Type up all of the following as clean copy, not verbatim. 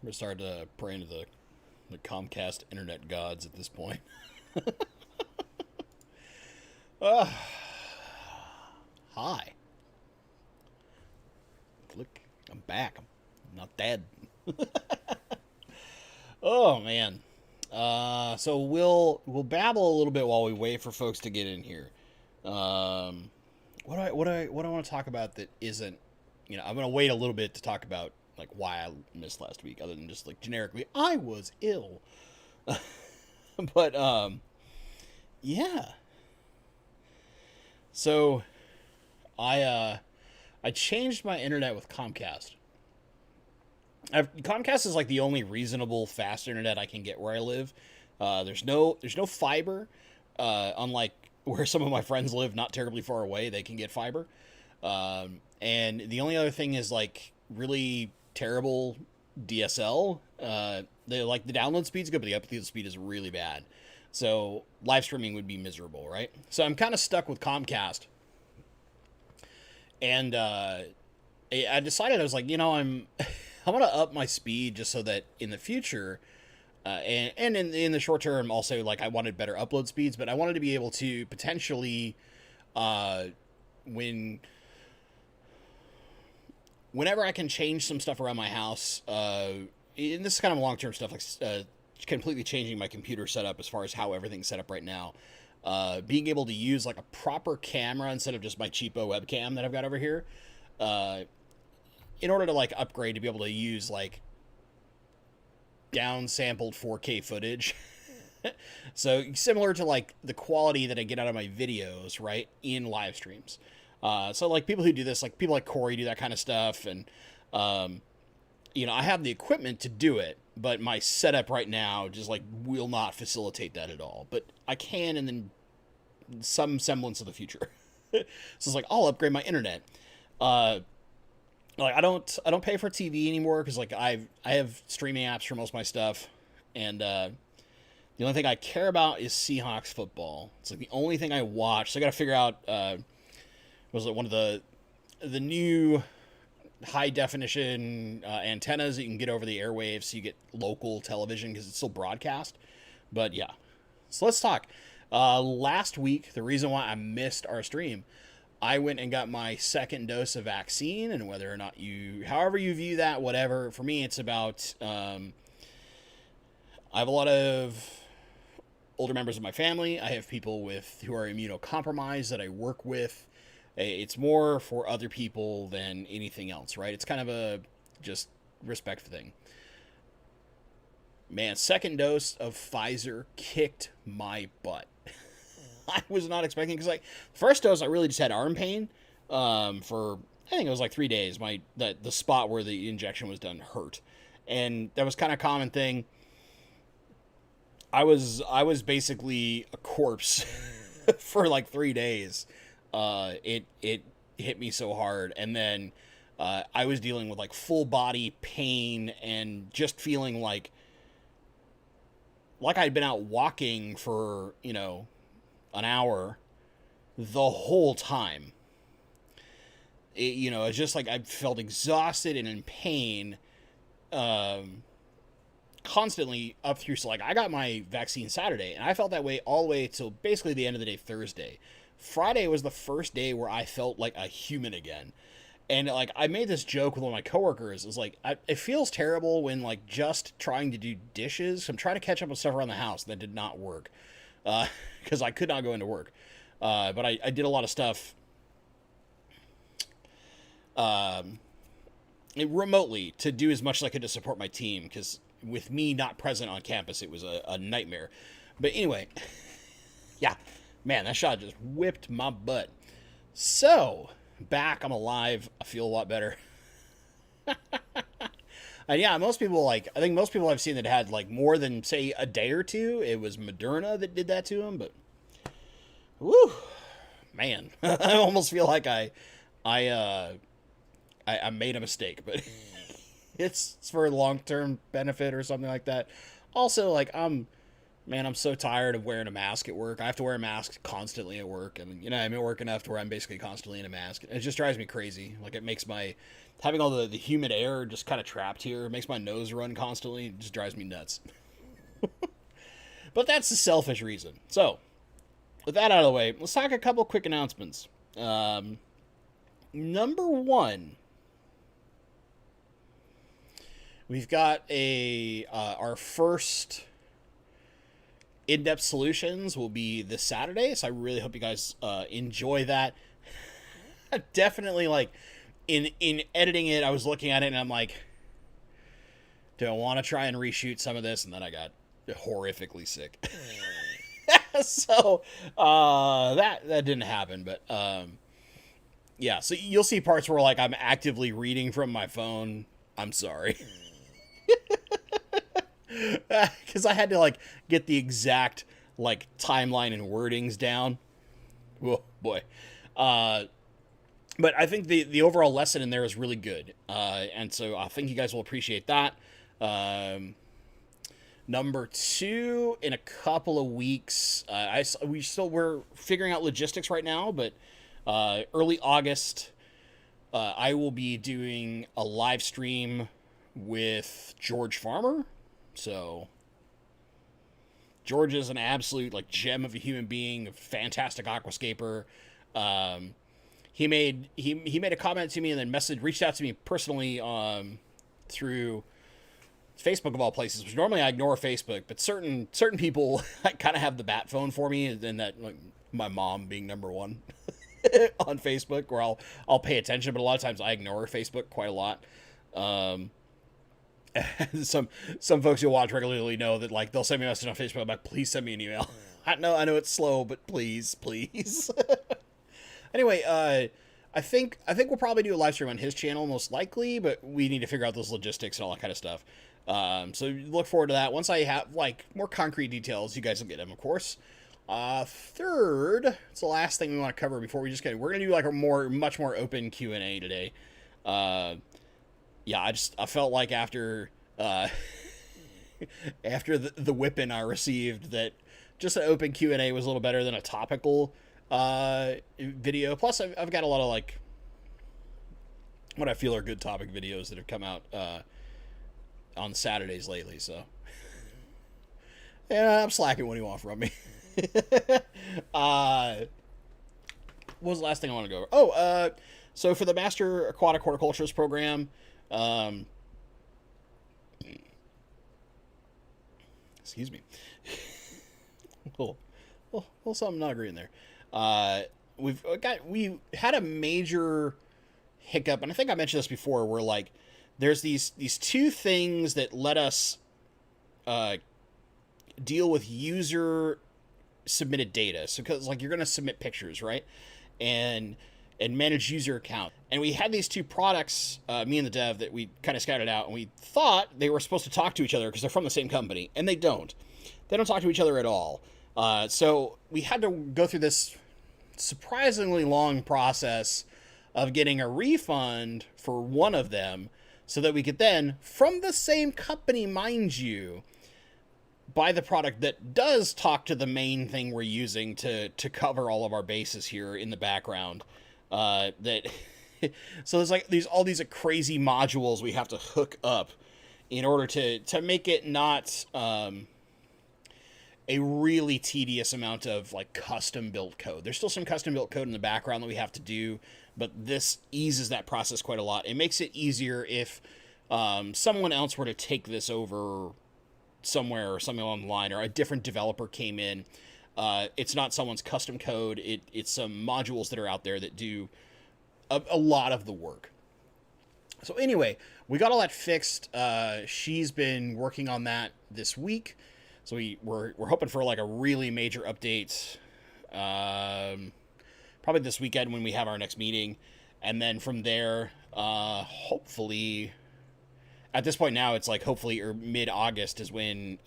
We're starting to pray into the Comcast internet gods at this point. uh, Hi. Look, I'm back. I'm not dead. Oh man. So we'll babble a little bit while we wait for folks to get in here. Um, what I want to talk about that isn't, I'm gonna wait a little bit to talk about like why I missed last week, other than just like generically I was ill. But yeah. So I changed my internet with Comcast. Comcast is like the only reasonable fast internet I can get where I live. There's no fiber, unlike where some of my friends live, not terribly far away. They can get fiber, and the only other thing is like really terrible DSL. They like the download speed's good, but the upload speed is really bad. So live streaming would be miserable, right? So I'm kind of stuck with Comcast, and I decided I was like, I'm gonna up my speed just so that in the future, and in the short term also, like I wanted better upload speeds, but I wanted to be able to potentially, when whenever I can change some stuff around my house, and this is kind of long term stuff, like completely changing my computer setup as far as how everything's set up right now. Being able to use like a proper camera instead of just my cheapo webcam that I've got over here. In order to like upgrade to be able to use like downsampled 4K footage. So similar to like the quality that I get out of my videos, right, in live streams. So like people who do this, like people like Corey do that kind of stuff, and I have the equipment to do it, but my setup right now just like will not facilitate that at all. But I can, and then some semblance of the future. So it's like I'll upgrade my internet. Like I don't pay for TV anymore because like I have streaming apps for most of my stuff, and the only thing I care about is Seahawks football. It's like the only thing I watch. So I got to figure out was it one of the new high definition antennas that you can get over the airwaves, so you get local television because it's still broadcast. But yeah, so let's talk. Last week, the reason why I missed our stream, I went and got my second dose of vaccine, and whether or not however you view that, whatever. For me, it's about, I have a lot of older members of my family. I have people who are immunocompromised that I work with. It's more for other people than anything else, right? It's kind of a just respect thing. Man, second dose of Pfizer kicked my butt. I was not expecting, because like first dose I really just had arm pain for I think it was like 3 days. The spot where the injection was done hurt, and that was kind of a common thing. I was basically a corpse for like 3 days. It hit me so hard, and then I was dealing with like full body pain and just feeling like I'd been out walking for an hour the whole time. It's just like I felt exhausted and in pain constantly up through. So like I got my vaccine Saturday, and I felt that way all the way till basically the end of the day Thursday. Friday was the first day where I felt like a human again. And like I made this joke with one of my coworkers. It was like it feels terrible when like just trying to do dishes. I'm trying to catch up with stuff around the house that did not work because I could not go into work. But I did a lot of stuff remotely to do as much as I could to support my team, because with me not present on campus, it was a nightmare. But anyway, yeah, man, that shot just whipped my butt. So back, I'm alive. I feel a lot better. And yeah, I think most people I've seen that had like more than say a day or two, it was Moderna that did that to them. But woo, man, I almost feel like I made a mistake, but it's for long-term benefit or something like that. Also, like I'm Man, I'm so tired of wearing a mask at work. I have to wear a mask constantly at work, and I'm at work enough to where I'm basically constantly in a mask. It just drives me crazy. Like it makes my having all the humid air just kind of trapped here. It makes my nose run constantly. It just drives me nuts. But that's the selfish reason. So, with that out of the way, let's talk a couple quick announcements. Number one, we've got our first in-depth solutions will be this Saturday, so I really hope you guys enjoy that. Definitely, like in editing it, I was looking at it and I'm like, do I want to try and reshoot some of this? And then I got horrifically sick. So that didn't happen, but yeah. So you'll see parts where like I'm actively reading from my phone. I'm sorry. Because I had to like get the exact like timeline and wordings down. Oh boy. But I think the overall lesson in there is really good. And so I think you guys will appreciate that. Number two, in a couple of weeks, we're figuring out logistics right now, but early August, I will be doing a live stream with George Farmer. So George is an absolute like gem of a human being, a fantastic aquascaper. He made a comment to me and then reached out to me personally through Facebook of all places, which normally I ignore Facebook, but certain people kind of have the bat phone for me, and that like my mom being number one on Facebook, where I'll pay attention, but a lot of times I ignore Facebook quite a lot. Some folks you'll watch regularly know that like they'll send me a message on Facebook. I'm like, please send me an email. I know it's slow, but please. Anyway, I think we'll probably do a live stream on his channel most likely, but we need to figure out those logistics and all that kind of stuff. So look forward to that. Once I have like more concrete details, you guys will get them, of course. Third, it's the last thing we want to cover before we we're gonna do like a much more open Q&A today. Yeah, I felt like after the whipping I received that just an open Q&A was a little better than a topical video. Plus, I've got a lot of like what I feel are good topic videos that have come out on Saturdays lately. So yeah, I'm slacking. What do you want from me? What was the last thing I want to go over? Oh, so for the Master Aquatic Horticulturist program, excuse me. Little something not agreeing there. We had a major hiccup, and I think I mentioned this before, where like there's these two things that let us deal with user submitted data. So because like you're going to submit pictures, right? And manage user account. And we had these two products, me and the dev, that we kind of scouted out, and we thought they were supposed to talk to each other because they're from the same company, and they don't. They don't talk to each other at all. So we had to go through this surprisingly long process of getting a refund for one of them so that we could then, from the same company, mind you, buy the product that does talk to the main thing we're using to cover all of our bases here in the background. So there's like all these crazy modules we have to hook up in order to make it not a really tedious amount of like custom built code. There's still some custom built code in the background that we have to do, but this eases that process quite a lot. It makes it easier if someone else were to take this over somewhere or something along the line, or a different developer came in. It's not someone's custom code. It's some modules that are out there that do a lot of the work. So anyway, we got all that fixed. She's been working on that this week. So we're hoping for like a really major update, probably this weekend when we have our next meeting. And then from there, hopefully, at this point now, it's like hopefully or mid-August is when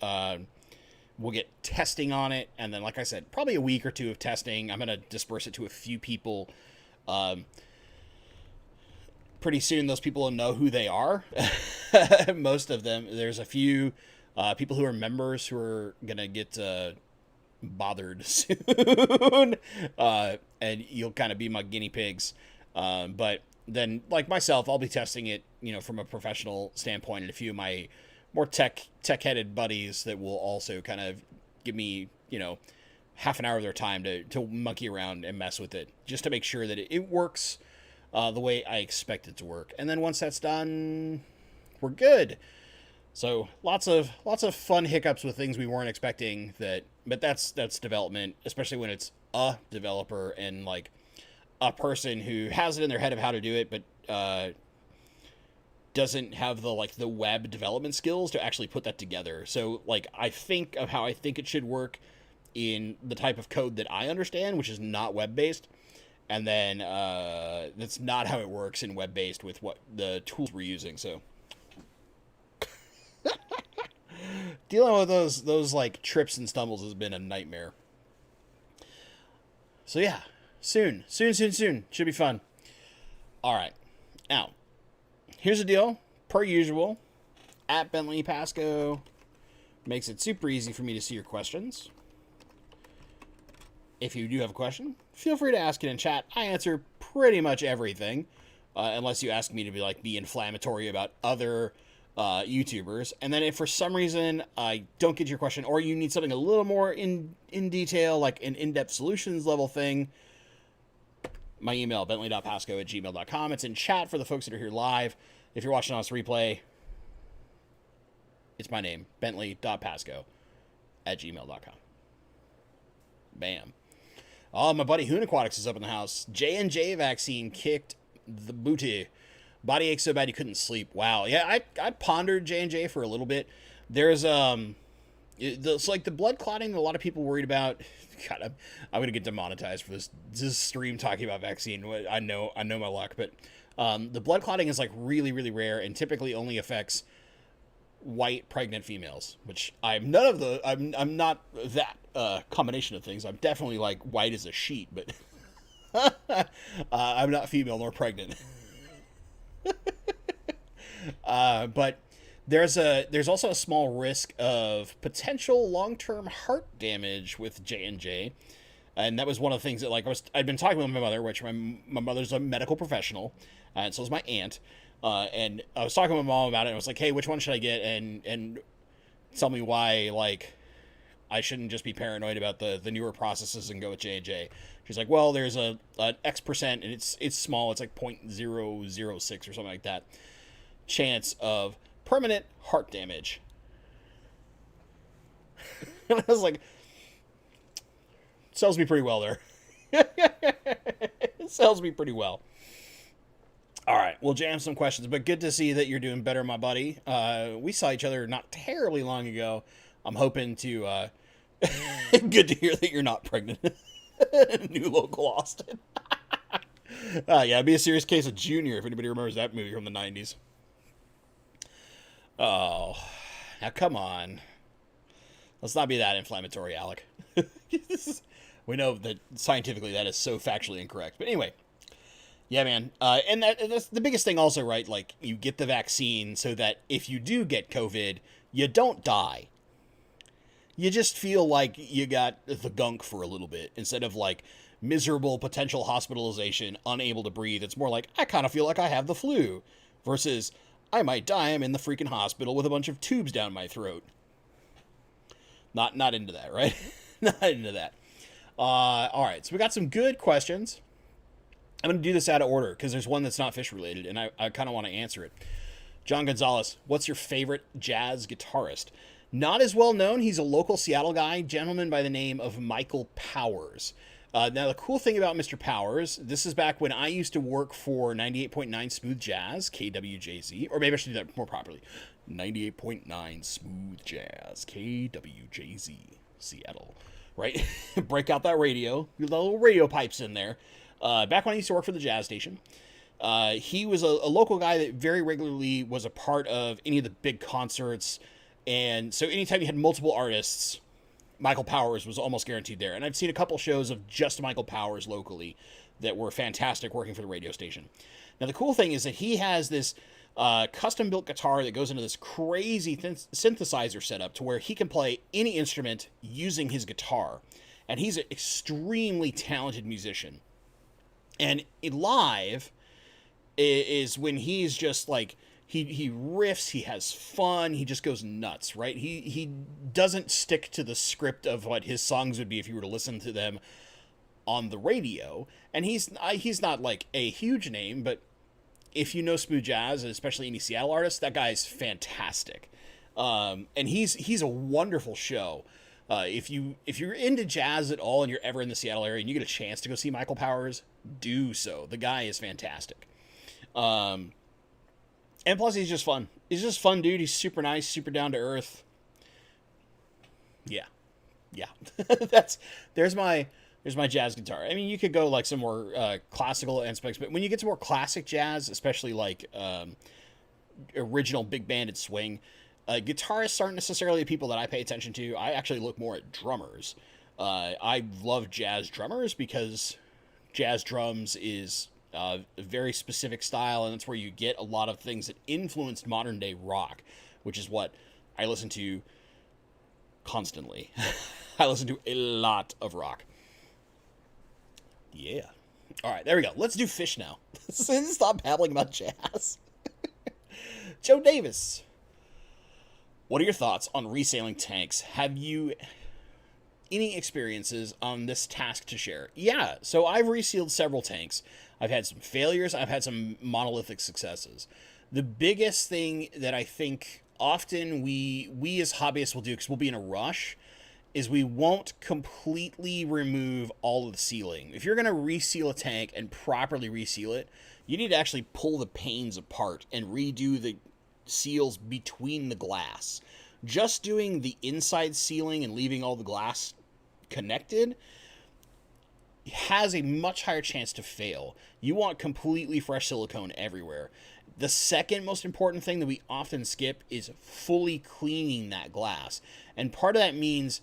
we'll get testing on it. And then, like I said, probably a week or two of testing. I'm going to disperse it to a few people. Pretty soon, those people will know who they are. Most of them. There's a few People who are members who are gonna get bothered soon, and you'll kind of be my guinea pigs. But then, like myself, I'll be testing it, from a professional standpoint, and a few of my more tech-headed buddies that will also kind of give me, half an hour of their time to monkey around and mess with it, just to make sure that it works the way I expect it to work. And then once that's done, we're good. So lots of fun hiccups with things we weren't expecting. But that's development, especially when it's a developer and like a person who has it in their head of how to do it, but doesn't have the web development skills to actually put that together. So like I think of how I think it should work in the type of code that I understand, which is not web based, and then that's not how it works in web based with what the tools we're using. So dealing with those like trips and stumbles has been a nightmare. So yeah, soon should be fun. All right, now here's the deal. Per usual, at Bentley Pasco makes it super easy for me to see your questions. If you do have a question, feel free to ask it in chat. I answer pretty much everything, unless you ask me to be inflammatory about other YouTubers. And then if for some reason I don't get your question, or you need something a little more in detail, like an in-depth solutions level thing, my email, bentley.pasco@gmail.com. It's in chat for the folks that are here live. If you're watching on this replay, it's my name, bentley.pasco@gmail.com. Bam. Oh, my buddy Hoon Aquatics is up in the house. J&J vaccine kicked the booty. Body ache so bad you couldn't sleep. Wow. Yeah, I pondered J&J for a little bit. There's it's like the blood clotting that a lot of people worried about. God, I'm gonna get demonetized for this stream talking about vaccine. I know my luck, but the blood clotting is like really, really rare and typically only affects white pregnant females, which I'm none of the. I'm not that combination of things. I'm definitely like white as a sheet, but I'm not female nor pregnant. But there's also a small risk of potential long-term heart damage with J&J, and that was one of the things that I'd been talking with my mother, which my mother's a medical professional, and so is my aunt, and I was talking with my mom about it. And I was like, hey, which one should I get, and tell me why I shouldn't just be paranoid about the newer processes and go with J&J. She's like, well, there's an X%, and it's small. It's like 0.006 or something like that chance of permanent heart damage. And I was like, sells me pretty well there. It sells me pretty well. All right, we'll jam some questions, but good to see that you're doing better, my buddy. We saw each other not terribly long ago. I'm hoping to... good to hear that you're not pregnant. New local Austin. Yeah, it'd be a serious case of Junior, if anybody remembers that movie from the 90s. Oh, now come on. Let's not be that inflammatory, Alec. We know that scientifically that is so factually incorrect. But anyway, yeah, man. And that's the biggest thing also, right? Like, you get the vaccine so that if you do get COVID, you don't die. You just feel like you got the gunk for a little bit instead of like miserable potential hospitalization, unable to breathe. It's more like, I kind of feel like I have the flu versus I might die. I'm in the freaking hospital with a bunch of tubes down my throat. Not into that, right? Not into that. All right, so we got some good questions. I'm going to do this out of order because there's one that's not fish related, and I kind of want to answer it. John Gonzalez, what's your favorite jazz guitarist? Not as well known. He's a local Seattle guy, gentleman by the name of Michael Powers. Now, the cool thing about Mr. Powers, this is back when I used to work for 98.9 Smooth Jazz, KWJZ, or maybe I should do that more properly. 98.9 Smooth Jazz, KWJZ, Seattle. Right? Break out that radio. The little radio pipes in there. Back when I used to work for the jazz station. He was a local guy that very regularly was a part of any of the big concerts. And so anytime you had multiple artists, Michael Powers was almost guaranteed there. And I've seen a couple shows of just Michael Powers locally that were fantastic working for the radio station. Now, the cool thing is that he has this custom built guitar that goes into this crazy synthesizer setup to where he can play any instrument using his guitar. And he's an extremely talented musician. And live is when he's just like, he riffs, he has fun, he just goes nuts, right? He doesn't stick to the script of what his songs would be if you were to listen to them on the radio. And he's not like a huge name, but if you know smooth jazz, especially any Seattle artists, that guy's fantastic. And he's a wonderful show. If you're into jazz at all and you're ever in the Seattle area and you get a chance to go see Michael Powers, do so. The guy is fantastic. And plus he's just fun. He's just fun, dude. He's super nice, super down to earth. Yeah. There's my jazz guitar. I mean, you could go like some more classical aspects, but when you get to more classic jazz, especially like original big banded swing, guitarists aren't necessarily the people that I pay attention to. I actually look more at drummers. I love jazz drummers because jazz drums is a very specific style, and that's where you get a lot of things that influenced modern day rock, which is what I listen to constantly. I listen to a lot of rock. Yeah. All right, there we go. Let's do fish now. Stop babbling about jazz. Joe Davis. What are your thoughts on resealing tanks? Have you any experiences on this task to share? Yeah, so I've resealed several tanks. I've had some failures. I've had some monolithic successes. The biggest thing that I think often we as hobbyists will do, because we'll be in a rush, is we won't completely remove all of the sealing. If you're going to reseal a tank and properly reseal it, you need to actually pull the panes apart and redo the seals between the glass. Just doing the inside sealing and leaving all the glass connected has a much higher chance to fail. You want completely fresh silicone everywhere. The second most important thing that we often skip is fully cleaning that glass. And part of that means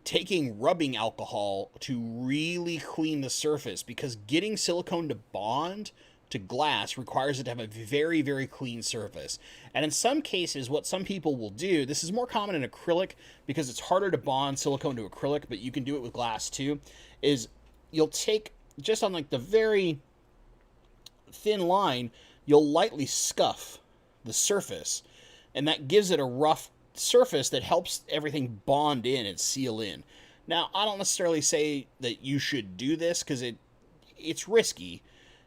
taking rubbing alcohol to really clean the surface, because getting silicone to bond to glass requires it to have a very, very clean surface. And in some cases, what some people will do, this is more common in acrylic because it's harder to bond silicone to acrylic, but you can do it with glass too, is you'll take, just on like the very thin line, you'll lightly scuff the surface, and that gives it a rough surface that helps everything bond in and seal in. Now, I don't necessarily say that you should do this because it's risky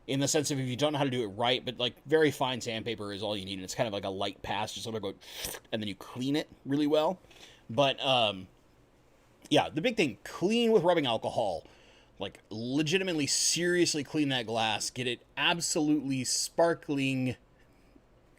in the sense of if you don't know how to do it right, but like very fine sandpaper is all you need, and it's kind of like a light pass, just sort of go, and then you clean it really well. But yeah, the big thing, clean with rubbing alcohol. Like legitimately, seriously clean that glass, get it absolutely sparkling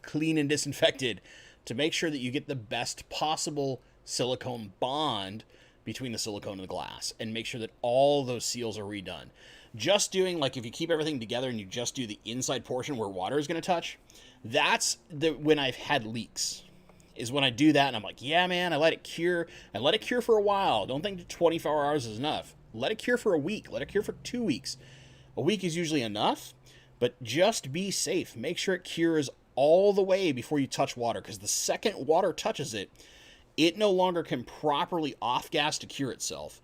clean and disinfected to make sure that you get the best possible silicone bond between the silicone and the glass, and make sure that all those seals are redone. Just doing, like, if you keep everything together and you just do the inside portion where water is going to touch, that's when I've had leaks, is when I do that and I'm like, yeah, man, I let it cure. I let it cure for a while. Don't think 24 hours is enough. Let it cure for a week. Let it cure for 2 weeks. A week is usually enough, but just be safe. Make sure it cures all the way before you touch water, because the second water touches it, it no longer can properly off-gas to cure itself,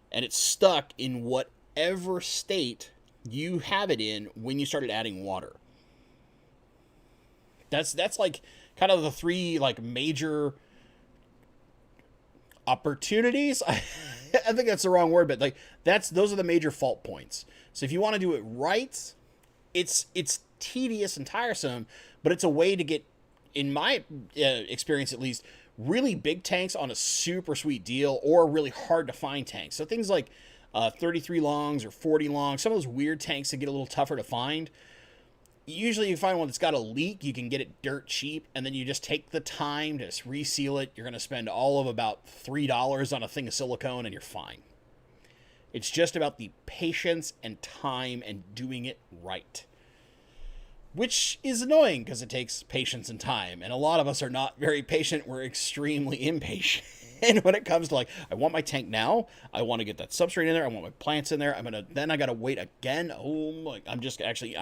and it's stuck in whatever state you have it in when you started adding water. That's like kind of the three like major opportunities. I think that's the wrong word, but like those are the major fault points. So if you want to do it right, it's tedious and tiresome, but it's a way to get, in my experience at least, really big tanks on a super sweet deal, or really hard to find tanks. So things like 33 longs or 40 longs, some of those weird tanks that get a little tougher to find. Usually you find one that's got a leak, you can get it dirt cheap, and then you just take the time to reseal it. You're going to spend all of about $3 on a thing of silicone and you're fine. It's just about the patience and time and doing it right. Which is annoying because it takes patience and time, and a lot of us are not very patient. We're extremely impatient. And when it comes to like, I want my tank now, I want to get that substrate in there, I want my plants in there, then I gotta wait again. Oh my, I'm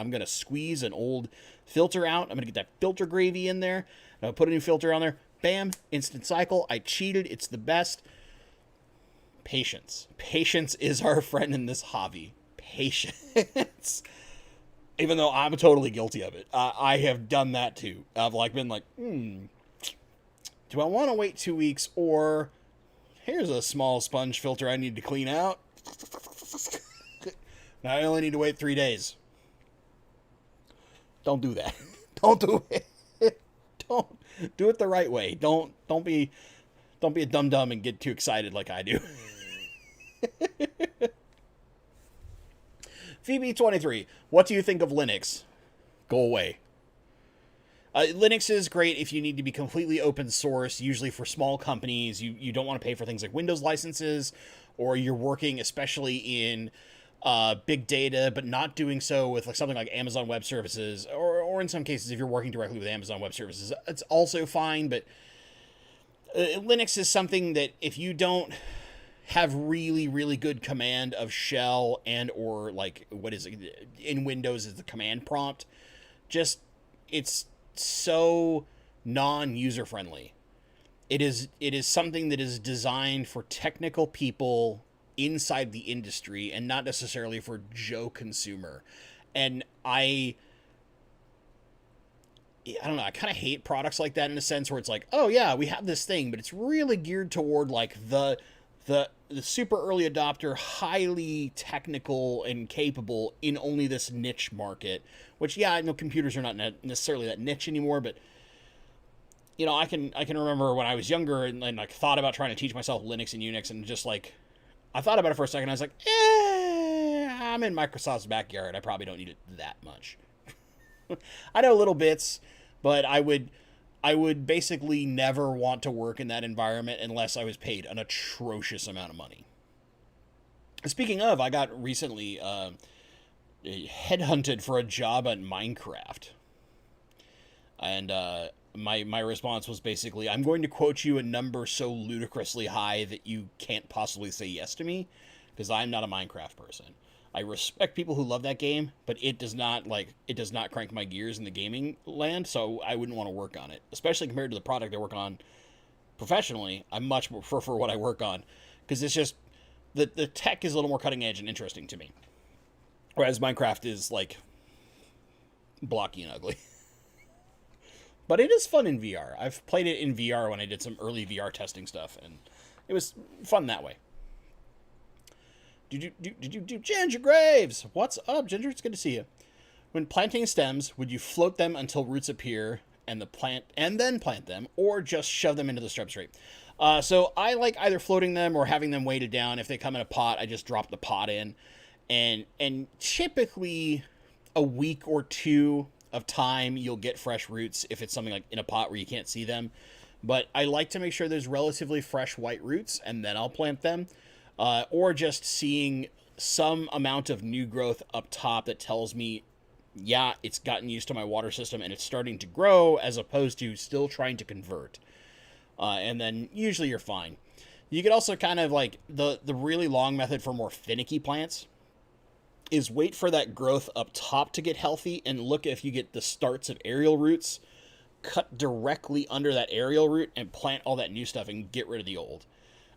gonna squeeze an old filter out. I'm gonna get that filter gravy in there. I'm gonna put a new filter on there. Bam, instant cycle. I cheated. It's the best. Patience. Patience is our friend in this hobby. Patience. Even though I'm totally guilty of it. I have done that too. I've been like, do I want to wait 2 weeks, or here's a small sponge filter I need to clean out. I only need to wait 3 days. Don't do that. Don't do it. Don't do it the right way. Don't be a dum-dum and get too excited like I do. VB23, what do you think of Linux? Go away. Linux is great if you need to be completely open source, usually for small companies. You don't want to pay for things like Windows licenses, or you're working especially in big data, but not doing so with like something like Amazon Web Services, or in some cases, if you're working directly with Amazon Web Services, it's also fine. But Linux is something that if you don't have really, really good command of shell and or like, what is it in Windows is the command prompt, just it's so non-user friendly. It is something that is designed for technical people inside the industry and not necessarily for Joe consumer. And I don't know, I kind of hate products like that in a sense where it's like, oh yeah, we have this thing, but it's really geared toward like the super early adopter, highly technical and capable in only this niche market, which, yeah, I know computers are not necessarily that niche anymore, but you know, I can remember when I was younger and like thought about trying to teach myself Linux and Unix, and just like, I thought about it for a second. I was like, I'm in Microsoft's backyard. I probably don't need it that much. I know little bits, but I would basically never want to work in that environment unless I was paid an atrocious amount of money. Speaking of, I got recently headhunted for a job at Minecraft. And my response was basically, I'm going to quote you a number so ludicrously high that you can't possibly say yes to me, because I'm not a Minecraft person. I respect people who love that game, but it does not crank my gears in the gaming land, so I wouldn't want to work on it. Especially compared to the product I work on professionally, I much prefer what I work on, because it's just, the tech is a little more cutting edge and interesting to me. Whereas Minecraft is, like, blocky and ugly. But it is fun in VR. I've played it in VR when I did some early VR testing stuff, and it was fun that way. Ginger Graves, what's up, Ginger? It's good to see you. When planting stems, would you float them until roots appear and then plant them, or just shove them into the substrate? So I like either floating them or having them weighted down. If they come in a pot, I just drop the pot in, and typically a week or two of time you'll get fresh roots if it's something like in a pot where you can't see them. But I like to make sure there's relatively fresh white roots, and then I'll plant them. Or just seeing some amount of new growth up top that tells me, yeah, it's gotten used to my water system and it's starting to grow, as opposed to still trying to convert. And then usually you're fine. You could also kind of like, the really long method for more finicky plants is wait for that growth up top to get healthy and look if you get the starts of aerial roots, cut directly under that aerial root and plant all that new stuff and get rid of the old.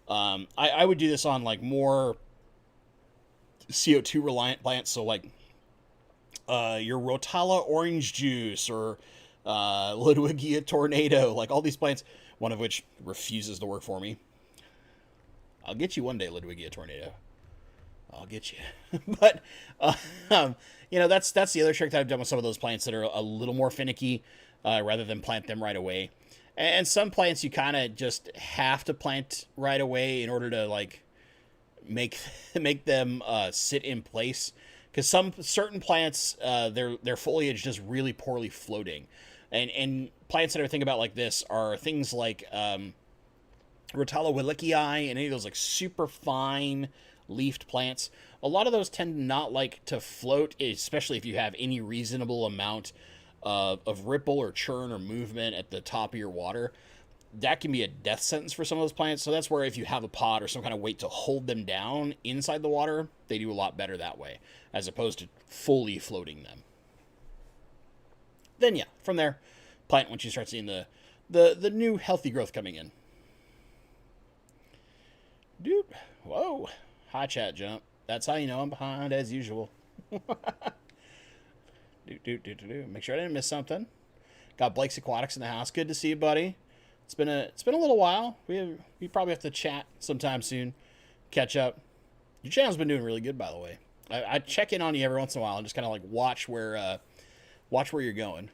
I would do this on like more CO2 reliant plants. So like, your Rotala orange juice or, Ludwigia tornado, like all these plants, one of which refuses to work for me. I'll get you one day, Ludwigia tornado. I'll get you. But, you know, that's the other trick that I've done with some of those plants that are a little more finicky, rather than plant them right away. And some plants you kind of just have to plant right away in order to like make them sit in place, because certain plants their foliage just really poorly floating, and plants that I think about like this are things like Rotala willickii and any of those like super fine leafed plants. A lot of those tend not like to float, especially if you have any reasonable amount of ripple or churn or movement at the top of your water. that can be a death sentence for some of those plants. So that's where if you have a pod or some kind of weight to hold them down inside the water, they do a lot better that way, as opposed to fully floating them. Then yeah, from there, plant once you start seeing the new healthy growth coming in. Dude, whoa, hi chat jump. That's how you know I'm behind as usual. Make sure I didn't miss something. Got Blake's Aquatics in the house. Good to see you, buddy. It's been a little while. We probably have to chat sometime soon. Catch up. Your channel's been doing really good, by the way. I check in on you every once in a while and just kind of like watch where you're going.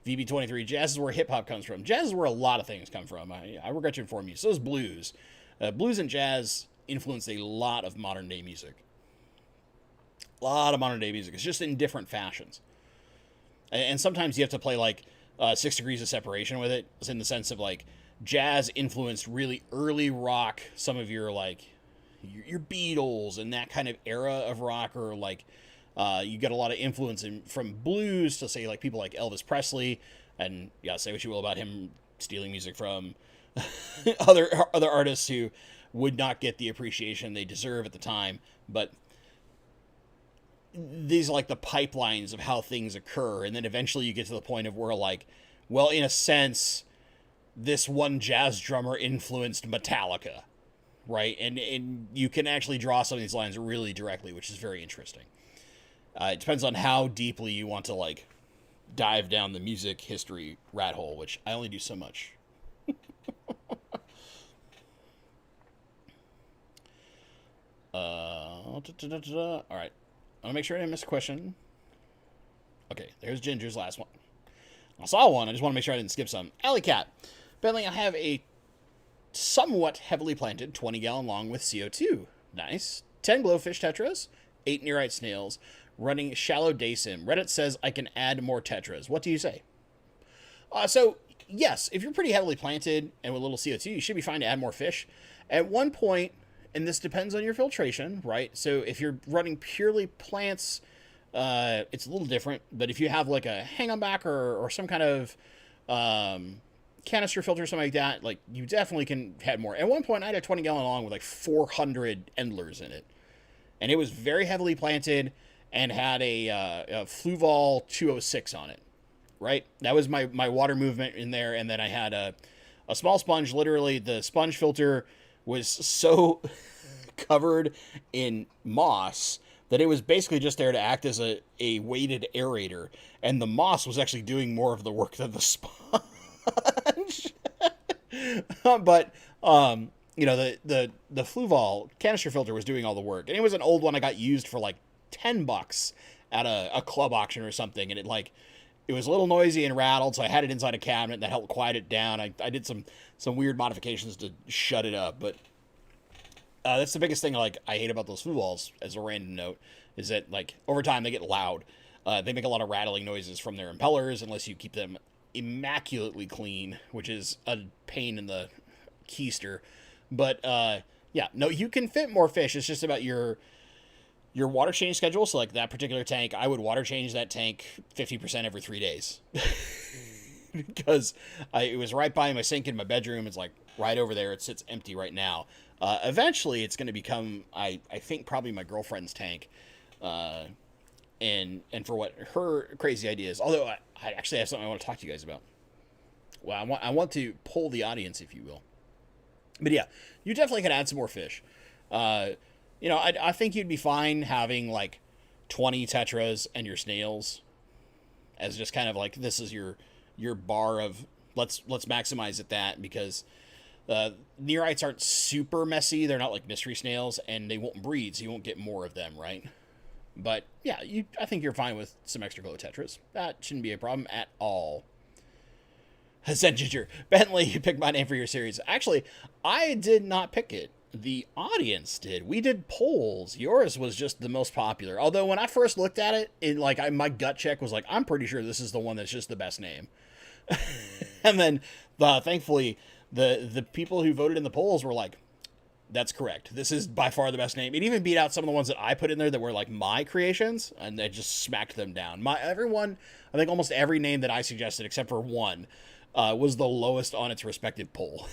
VB23, jazz is where hip hop comes from. Jazz is where a lot of things come from. I regret to inform you. So is blues. Blues and jazz influence a lot of modern day music. A lot of modern day music. It's just in different fashions. And sometimes you have to play like 6 degrees of separation with it. It's in the sense of like jazz influenced really early rock. Some of your like your Beatles and that kind of era of rock, or like you get a lot of influence from blues to say like people like Elvis Presley, and yeah, say what you will about him stealing music from other artists who would not get the appreciation they deserve at the time. But these are like the pipelines of how things occur, and then eventually you get to the point of where like, well, in a sense, this one jazz drummer influenced Metallica, right? And you can actually draw some of these lines really directly, which is very interesting. It depends on how deeply you want to like dive down the music history rat hole, which I only do so much. All right. I want to make sure I didn't miss a question. Okay, there's Ginger's last one. I saw one. I just want to make sure I didn't skip some. Alley Cat. Bentley, I have a somewhat heavily planted 20-gallon long with CO2. Nice. 10 glowfish tetras, 8 nearite snails, running shallow day sim. Reddit says I can add more tetras. What do you say? So, yes, if you're pretty heavily planted and with a little CO2, you should be fine to add more fish. At one point, and this depends on your filtration, right? So if you're running purely plants, it's a little different. But if you have like a hang-on-back or some kind of canister filter or something like that, like you definitely can add more. At one point, I had a 20-gallon long with like 400 endlers in it. And it was very heavily planted and had a Fluval 206 on it, right? That was my water movement in there. And then I had a small sponge. Literally, the sponge filter was so covered in moss that it was basically just there to act as a weighted aerator, and the moss was actually doing more of the work than the sponge. But you know, the Fluval canister filter was doing all the work, and it was an old one I got used for like $10 at a club auction or something, and it was a little noisy and rattled, so I had it inside a cabinet that helped quiet it down. I did some weird modifications to shut it up, but that's the biggest thing like I hate about those Fluvals, as a random note, is that like over time they get loud. They make a lot of rattling noises from their impellers unless you keep them immaculately clean, which is a pain in the keister. But yeah, no, you can fit more fish. It's just about your water change schedule. So like that particular tank, I would water change that tank 50% every 3 days. Because it was right by my sink in my bedroom. It's like right over there. It sits empty right now. Eventually it's going to become, I think, probably my girlfriend's tank. And for what her crazy idea is. Although I actually have something I want to talk to you guys about. Well, I want to poll the audience, if you will. But yeah, you definitely can add some more fish. You know, I think you'd be fine having like 20 tetras and your snails as just kind of like, this is your bar of let's maximize at that, because neorites aren't super messy. They're not like mystery snails, and they won't breed, so you won't get more of them, right? But yeah, I think you're fine with some extra glow tetras. That shouldn't be a problem at all. Said Ginger. Bentley, you picked my name for your series. Actually, I did not pick it. The audience did. We did polls. Yours was just the most popular. Although when I first looked at it, my gut check was like, I'm pretty sure this is the one that's just the best name. And then, thankfully, the people who voted in the polls were like, that's correct. This is by far the best name. It even beat out some of the ones that I put in there that were like my creations, and they just smacked them down. I think almost every name that I suggested, except for one, was the lowest on its respective poll.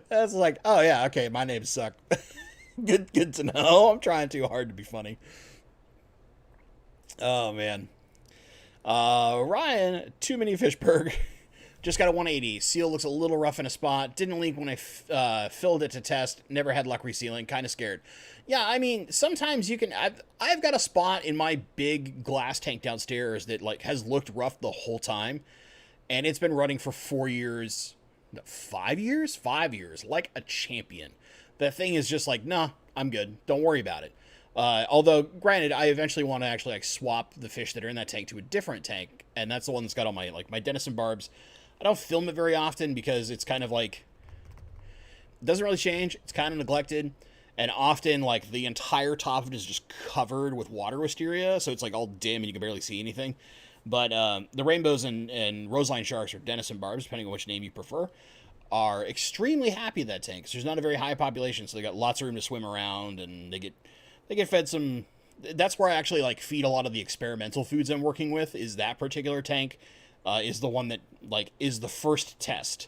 That's like, oh yeah, okay, my name sucked. Good to know. I'm trying too hard to be funny. Oh man. Ryan, too many Fishberg. Just got a 180. Seal looks a little rough in a spot. Didn't leak when I filled it to test. Never had luck resealing. Kind of scared. Yeah, I mean, sometimes you can. I've got a spot in my big glass tank downstairs that like has looked rough the whole time, and it's been running for 4 years, 5 years, 5 years, like a champion. The thing is just like, nah, I'm good. Don't worry about it. Although, granted, I eventually want to actually like swap the fish that are in that tank to a different tank, and that's the one that's got all my like my Denison barbs. I don't film it very often because it's kind of like it doesn't really change. It's kind of neglected, and often like the entire top of it is just covered with water wisteria, so it's like all dim and you can barely see anything. But the rainbows and roseline sharks or Denison barbs, depending on which name you prefer, are extremely happy at that tank. 'Cause there's not a very high population, so they got lots of room to swim around, and they get fed some. That's where I actually like feed a lot of the experimental foods I'm working with. Is that particular tank is the one that like is the first test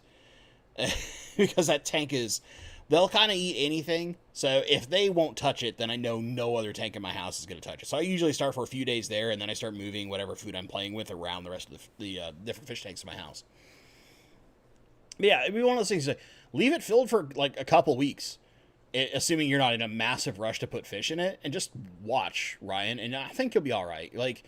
because that tank is they'll kind of eat anything. So if they won't touch it, then I know no other tank in my house is going to touch it. So I usually start for a few days there, and then I start moving whatever food I'm playing with around the rest of the different fish tanks in my house. But yeah, it'd be one of those things. Like, leave it filled for like a couple weeks, assuming you're not in a massive rush to put fish in it, and just watch, Ryan, and I think you'll be all right. Like,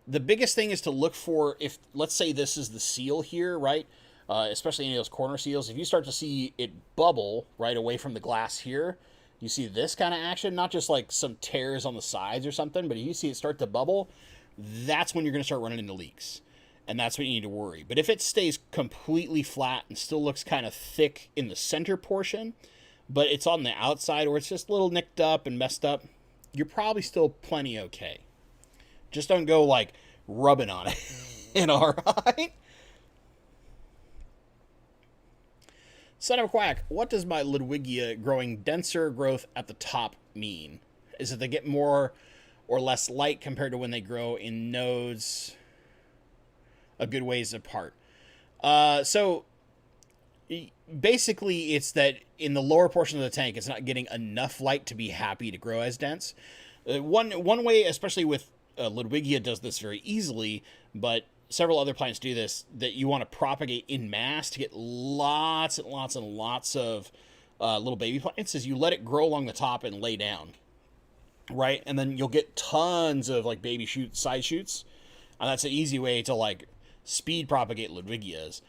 the biggest thing is to look for, if let's say this is the seal here, right? Especially any of those corner seals, if you start to see it bubble right away from the glass here, you see this kind of action, not just like some tears on the sides or something, but if you see it start to bubble, that's when you're going to start running into leaks. And that's what you need to worry. But if it stays completely flat and still looks kind of thick in the center portion, but it's on the outside or it's just a little nicked up and messed up, you're probably still plenty okay. Just don't go like rubbing on it. Alright? Son of a quack, what does my Ludwigia growing denser growth at the top mean? Is it they get more or less light compared to when they grow in nodes a good ways apart? So basically it's that in the lower portion of the tank it's not getting enough light to be happy to grow as dense. One way, especially with Ludwigia, does this very easily, but several other plants do this, that you want to propagate in mass to get lots and lots and lots of little baby plants, is you let it grow along the top and lay down, right? And then you'll get tons of like baby side shoots, and that's an easy way to like speed propagate Ludwigias.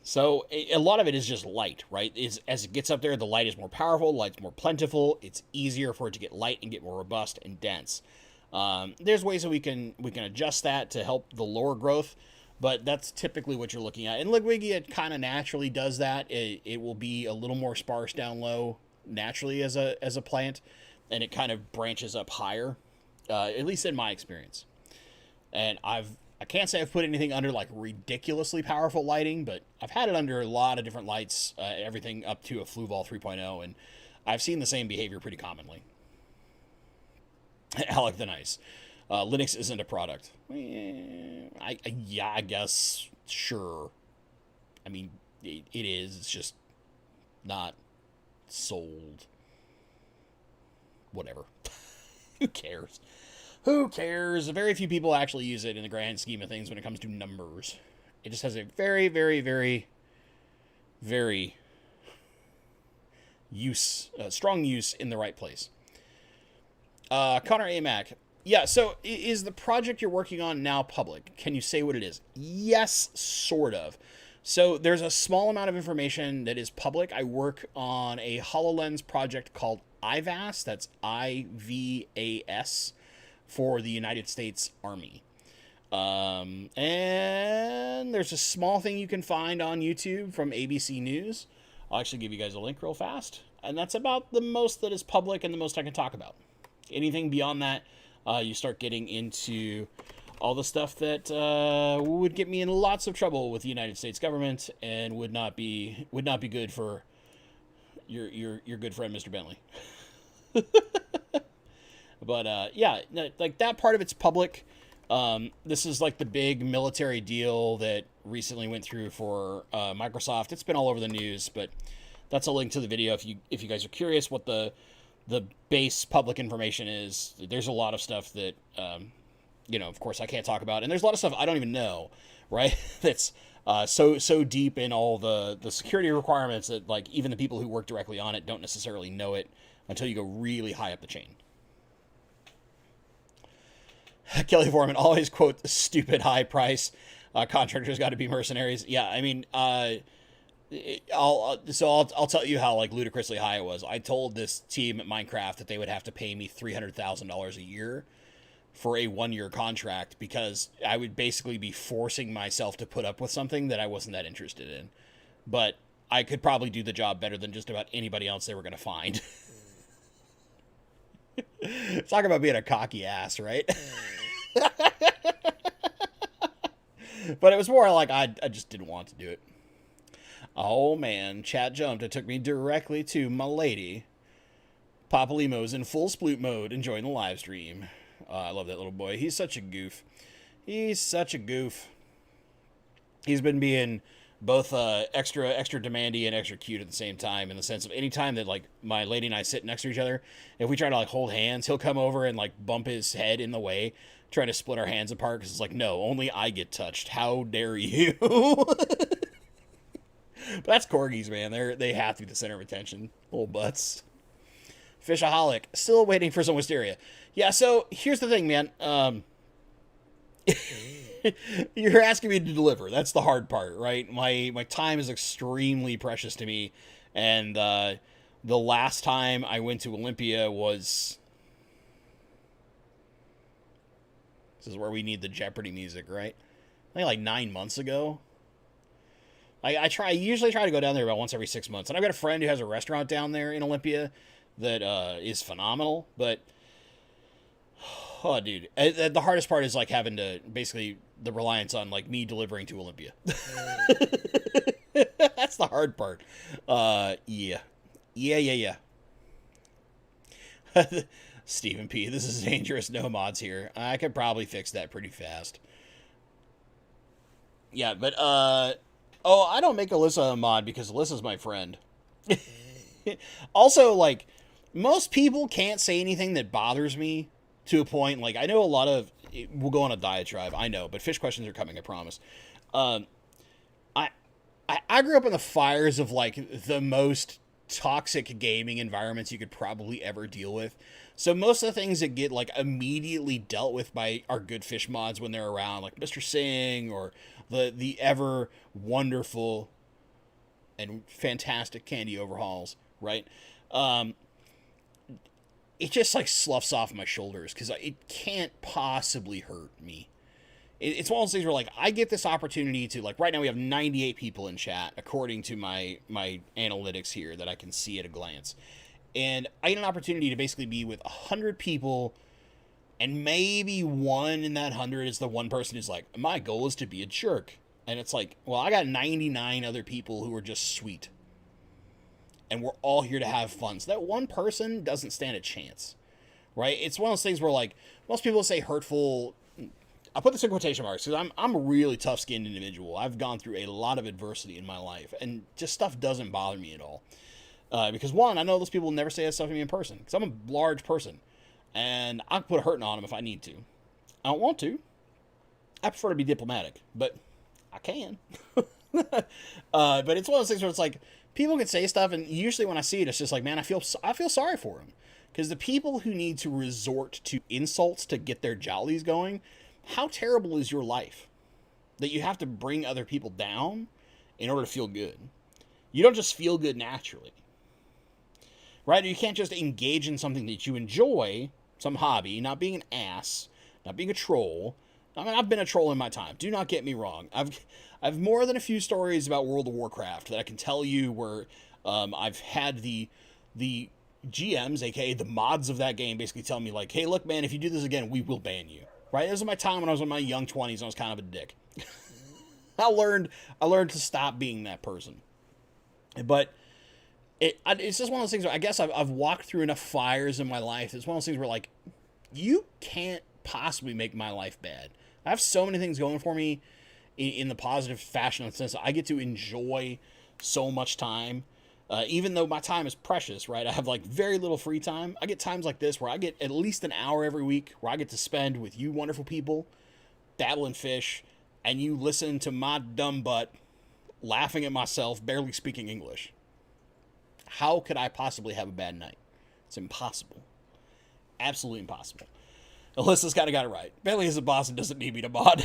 So a lot of it is just light, right? As it gets up there, the light is more powerful, the light's more plentiful, it's easier for it to get light and get more robust and dense. There's ways that we can adjust that to help the lower growth, but that's typically what you're looking at. And Ludwigia kind of naturally does that. It will be a little more sparse down low naturally as a plant, and it kind of branches up higher, at least in my experience. And I can't say I've put anything under like ridiculously powerful lighting, but I've had it under a lot of different lights, everything up to a Fluval 3.0, and I've seen the same behavior pretty commonly. Alec the Nice. Linux isn't a product. I guess, sure. I mean, it is. It's just not sold. Whatever. Who cares? Who cares? Very few people actually use it in the grand scheme of things when it comes to numbers. It just has a very, very, very, very strong use in the right place. Connor Amac. Yeah, so is the project you're working on now public? Can you say what it is? Yes, sort of. So there's a small amount of information that is public. I work on a HoloLens project called IVAS. That's IVAS. For the United States Army. And there's a small thing you can find on YouTube from ABC News. I'll actually give you guys a link real fast. And that's about the most that is public and the most I can talk about. Anything beyond that, you start getting into all the stuff that would get me in lots of trouble with the United States government and would not be good for your good friend Mr. Bentley. But yeah, like that part of it's public. This is like the big military deal that recently went through for Microsoft. It's been all over the news, but that's a link to the video if you guys are curious what the base public information is. There's a lot of stuff that of course I can't talk about, and there's a lot of stuff I don't even know, right? That's so deep in all the security requirements that like even the people who work directly on it don't necessarily know it until you go really high up the chain. Kelly Foreman always quote the stupid high price. Contractors got to be mercenaries. Yeah, I mean, I'll tell you how like ludicrously high it was. I told this team at Minecraft that they would have to pay me $300,000 a year for a 1-year contract because I would basically be forcing myself to put up with something that I wasn't that interested in. But I could probably do the job better than just about anybody else they were going to find. Talk about being a cocky ass, right? But it was more like I just didn't want to do it. Oh man, chat jumped. It took me directly to my lady. Papa Limo's in full sploot mode, enjoying the live stream. I love that little boy. He's such a goof. He's such a goof. He's been being both extra demandy and extra cute at the same time, in the sense of any time that like my lady and I sit next to each other, if we try to like hold hands, he'll come over and like bump his head in the way, trying to split our hands apart, because it's like, no, only I get touched. How dare you? But that's corgis, man. They have to be the center of attention. Little butts. Fishaholic. Still waiting for some wisteria. Yeah, so here's the thing, man. You're asking me to deliver. That's the hard part, right? My time is extremely precious to me. And the last time I went to Olympia was... This is where we need the Jeopardy music, right? I think like 9 months ago. I usually try to go down there about once every 6 months. And I've got a friend who has a restaurant down there in Olympia that is phenomenal. But, oh, dude. The hardest part is like having to, basically, the reliance on like me delivering to Olympia. That's the hard part. Yeah. Stephen P. This is dangerous. No mods here. I could probably fix that pretty fast. Yeah, but, I don't make Alyssa a mod because Alyssa's my friend. Also, like, most people can't say anything that bothers me to a point. Like, I know a lot of... We'll go on a diatribe, I know, but fish questions are coming, I promise. I grew up in the fires of, like, the most toxic gaming environments you could probably ever deal with. So most of the things that get, like, immediately dealt with by our good fish mods when they're around, like Mr. Singh or the ever wonderful and fantastic Candy Overhauls, right? It just, like, sloughs off my shoulders because it can't possibly hurt me. It's one of those things where, like, I get this opportunity to, like, right now we have 98 people in chat, according to my analytics here that I can see at a glance. And I get an opportunity to basically be with 100 people, and maybe one in that 100 is the one person who's like, my goal is to be a jerk. And it's like, well, I got 99 other people who are just sweet. And we're all here to have fun. So that one person doesn't stand a chance, right? It's one of those things where, like, most people say hurtful... I'll put this in quotation marks because I'm a really tough-skinned individual. I've gone through a lot of adversity in my life, and just stuff doesn't bother me at all. Because, one, I know those people will never say that stuff to me in person, because I'm a large person, and I can put a hurting on them if I need to. I don't want to. I prefer to be diplomatic, but I can. But it's one of those things where it's like, people can say stuff, and usually when I see it, it's just like, man, I feel sorry for them. Because the people who need to resort to insults to get their jollies going... How terrible is your life that you have to bring other people down in order to feel good? You don't just feel good naturally, right? You can't just engage in something that you enjoy, some hobby, not being an ass, not being a troll. I mean, I've been a troll in my time. Do not get me wrong. I've more than a few stories about World of Warcraft that I can tell you where I've had the GMs, aka the mods of that game, basically tell me like, hey, look, man, if you do this again, we will ban you. Right? This was my time when I was in my young 20s and I was kind of a dick. I learned to stop being that person. But it's just one of those things where I guess I've walked through enough fires in my life. It's one of those things where, like, you can't possibly make my life bad. I have so many things going for me in the positive fashion, in the sense that I get to enjoy so much time. Even though my time is precious, right? I have like very little free time. I get times like this where I get at least an hour every week where I get to spend with you wonderful people, dabbling fish, and you listen to my dumb butt laughing at myself, barely speaking English. How could I possibly have a bad night? It's impossible. Absolutely impossible. Alyssa's kind of got it right. Bailey is a boss and doesn't need me to mod.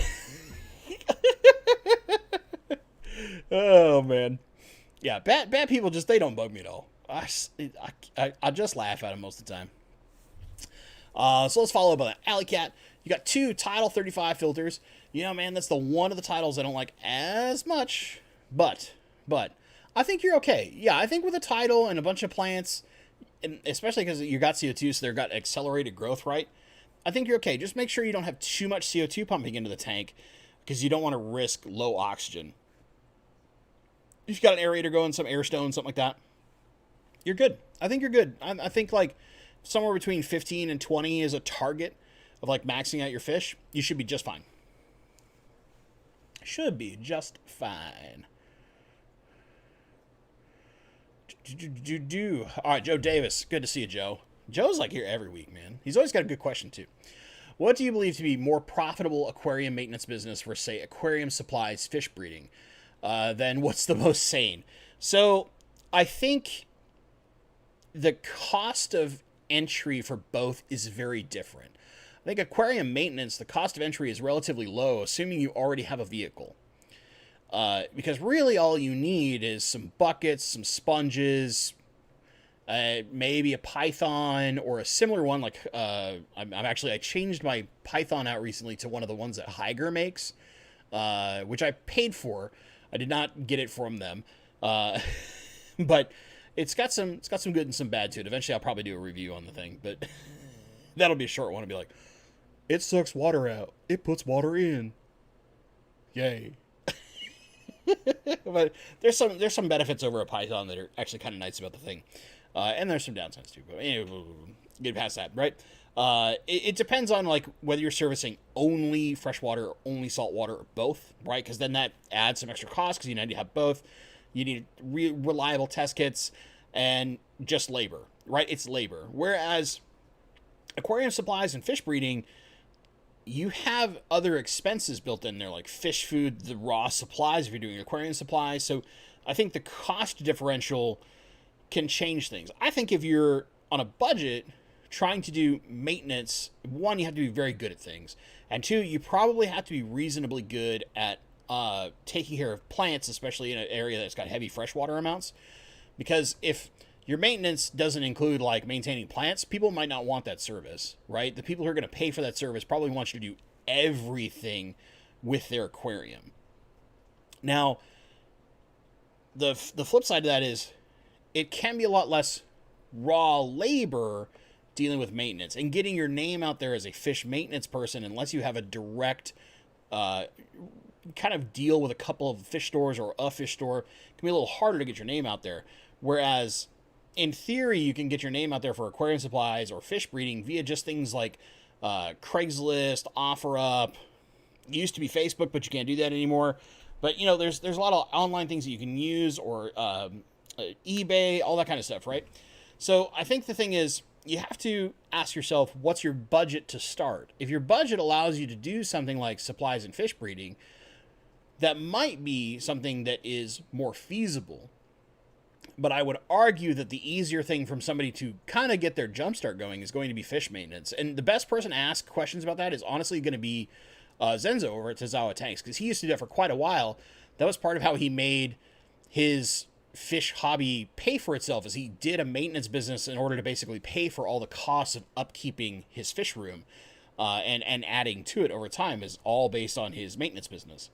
Oh, man. Yeah, bad people just, they don't bug me at all. I just laugh at them most of the time. So let's follow up on that. Alley Cat, you got 2 Tidal 35 filters. You know, man, that's the one of the titles I don't like as much. But I think you're okay. Yeah, I think with a Tidal and a bunch of plants, and especially because you got CO2, so they've got accelerated growth, right? I think you're okay. Just make sure you don't have too much CO2 pumping into the tank, because you don't want to risk low oxygen. If you've got an aerator going, some air stone, something like that, you're good. I think you're good. I think like somewhere between 15 and 20 is a target of like maxing out your fish. You should be just fine. Should be just fine. All right, Joe Davis. Good to see you, Joe. Joe's like here every week, man. He's always got a good question, too. What do you believe to be more profitable aquarium maintenance business for, say, aquarium supplies, fish breeding? Then what's the most sane? So I think the cost of entry for both is very different. I think aquarium maintenance, the cost of entry is relatively low, assuming you already have a vehicle. Because really all you need is some buckets, some sponges, maybe a Python or a similar one. Like I changed my Python out recently to one of the ones that Higer makes, which I paid for. I did not get it from them, but it's got some good and some bad to it. Eventually, I'll probably do a review on the thing, but that'll be a short one. I'll be like, it sucks water out, it puts water in. Yay! But there's some benefits over a Python that are actually kind of nice about the thing, and there's some downsides too. But anyway, we'll get past that, right? It depends on like whether you're servicing only freshwater or only saltwater or both, right? Because then that adds some extra cost because you need to have both. You need reliable test kits and just labor, right? It's labor. Whereas aquarium supplies and fish breeding, you have other expenses built in there, like fish food, the raw supplies if you're doing aquarium supplies. So I think the cost differential can change things. I think if you're on a budget trying to do maintenance, one, you have to be very good at things. And two, you probably have to be reasonably good at taking care of plants, especially in an area that's got heavy freshwater amounts. Because if your maintenance doesn't include like maintaining plants, people might not want that service, right? The people who are going to pay for that service probably want you to do everything with their aquarium. Now, the flip side of that is it can be a lot less raw labor dealing with maintenance and getting your name out there as a fish maintenance person, unless you have a direct kind of deal with a couple of fish stores or a fish store. It can be a little harder to get your name out there. Whereas in theory, you can get your name out there for aquarium supplies or fish breeding via just things like Craigslist, OfferUp. It used to be Facebook, but you can't do that anymore. But, you know, there's a lot of online things that you can use, or eBay, all that kind of stuff, right? So I think the thing is, you have to ask yourself, what's your budget to start? If your budget allows you to do something like supplies and fish breeding, that might be something that is more feasible. But I would argue that the easier thing from somebody to kind of get their jumpstart going is going to be fish maintenance. And the best person to ask questions about that is honestly going to be Zenzo over at Tazawa Tanks, because he used to do that for quite a while. That was part of how he made his fish hobby pay for itself, is he did a maintenance business in order to basically pay for all the costs of upkeeping his fish room, and adding to it over time is all based on his maintenance business.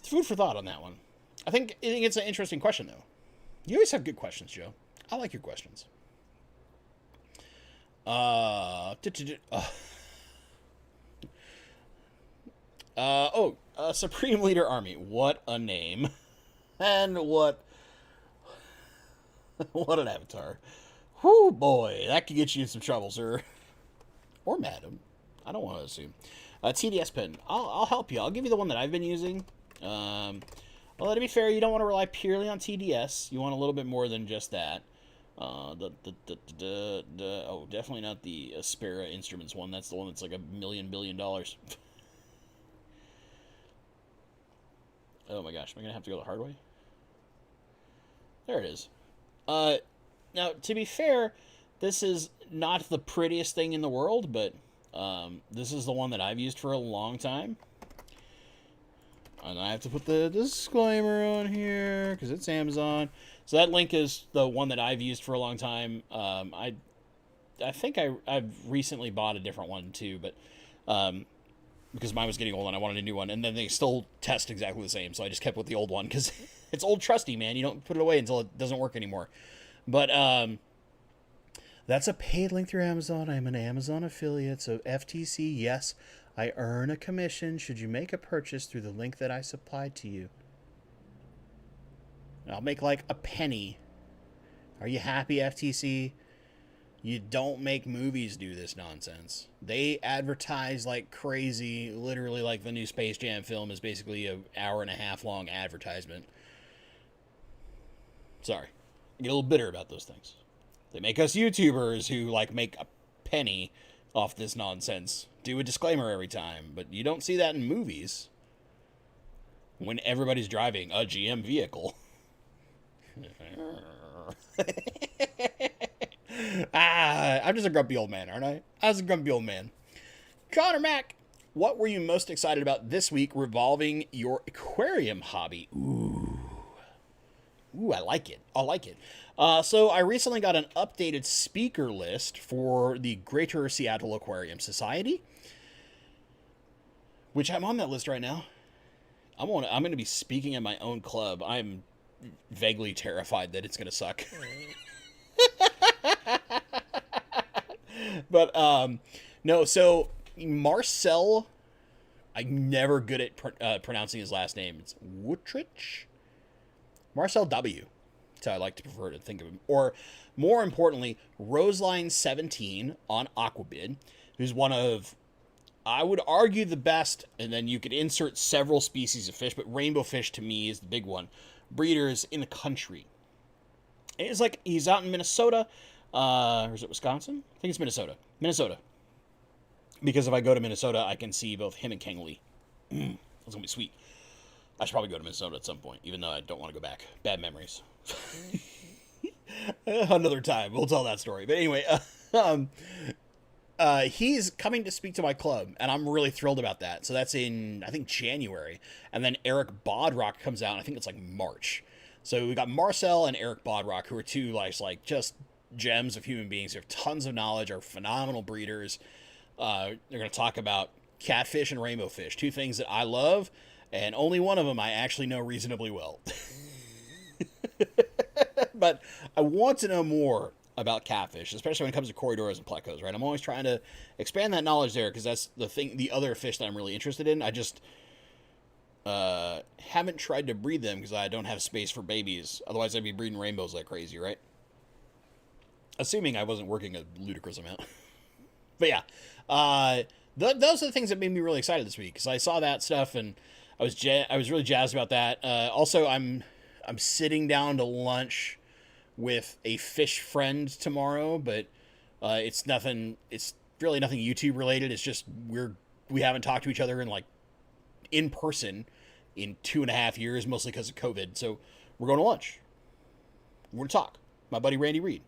Food for thought on that one. I think it's an interesting question, though. You always have good questions, Joe. I like your questions. Supreme Leader Army. What a name. And what an avatar. Whew, boy, that could get you in some trouble, sir. Or madam. I don't want to assume. TDS pen. I'll help you. I'll give you the one that I've been using. Well, to be fair, you don't want to rely purely on TDS. You want a little bit more than just that. Oh, definitely not the Aspera Instruments one. That's the one that's like $1 billion. Oh my gosh, am I going to have to go the hard way? There it is. Now, to be fair, this is not the prettiest thing in the world, but this is the one that I've used for a long time. And I have to put the disclaimer on here because it's Amazon. So that link is the one that I've used for a long time. I think I've recently bought a different one too, but because mine was getting old and I wanted a new one, and then they still test exactly the same, so I just kept with the old one because it's old trusty, man. You don't put it away until it doesn't work anymore. But that's a paid link through Amazon. I'm an Amazon affiliate, so FTC, yes, I earn a commission should you make a purchase through the link that I supplied to you. I'll make like a penny. Are you happy, FTC? You don't make movies do this nonsense. They advertise like crazy. Literally, like the new Space Jam film is basically an hour-and-a-half long advertisement. Sorry. I get a little bitter about those things. They make us YouTubers who like make a penny off this nonsense do a disclaimer every time, but you don't see that in movies when everybody's driving a GM vehicle. I'm just a grumpy old man, aren't I? I was a grumpy old man. Connor Mack, what were you most excited about this week revolving your aquarium hobby? Ooh, I like it. I like it. So I recently got an updated speaker list for the Greater Seattle Aquarium Society, which I'm on that list right now. I'm going to be speaking at my own club. I'm vaguely terrified that it's going to suck. But no, so Marcel, I'm never good at pronouncing his last name. It's Woodrich? Marcel W. That's how I like to prefer to think of him. Or more importantly, Roseline17 on Aquabid, who's one of, I would argue, the best, and then you could insert several species of fish, but rainbow fish to me is the big one, breeders in the country. It's like he's out in Minnesota, or is it Wisconsin? I think it's Minnesota. Minnesota. Because if I go to Minnesota, I can see both him and Kang Lee. That's going to be sweet. I should probably go to Minnesota at some point, even though I don't want to go back. Bad memories. Another time, we'll tell that story. But anyway, he's coming to speak to my club, and I'm really thrilled about that. So that's in, I think, January. And then Eric Bodrock comes out, and I think it's like March. So we got Marcel and Eric Bodrock, who are two like just gems of human beings who have tons of knowledge, are phenomenal breeders. They're going to talk about catfish and rainbow fish, two things that I love, and only one of them I actually know reasonably well. But I want to know more about catfish, especially when it comes to corridors and plecos, right? I'm always trying to expand that knowledge there because that's the other fish that I'm really interested in. I just haven't tried to breed them because I don't have space for babies. Otherwise, I'd be breeding rainbows like crazy, right? Assuming I wasn't working a ludicrous amount. But yeah, those are the things that made me really excited this week because I saw that stuff and I was really jazzed about that. Also, I'm sitting down to lunch with a fish friend tomorrow, but it's really nothing YouTube related. It's just we haven't talked to each other in person in 2.5 years, mostly because of COVID. So we're going to lunch. We're going to talk. My buddy Randy Reed.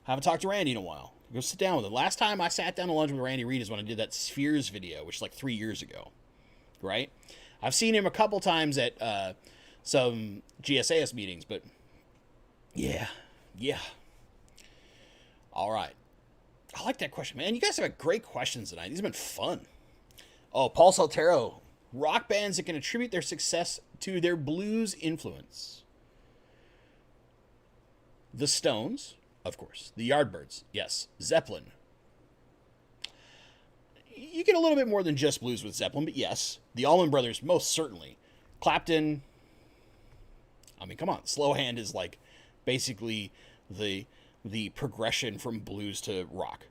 Haven't talked to Randy in a while. Go sit down with him. Last time I sat down to lunch with Randy Reed is when I did that Spheres video, which is like 3 years ago, right? I've seen him a couple times at some GSAS meetings, but yeah. All right. I like that question, man. You guys have had great questions tonight. These have been fun. Oh, Paul Saltero. Rock bands that can attribute their success to their blues influence. The Stones, of course. The Yardbirds, yes. Zeppelin. You get a little bit more than just blues with Zeppelin, but yes. The Allman Brothers, most certainly. Clapton. I mean, come on. Slow Hand is like basically the the progression from blues to rock.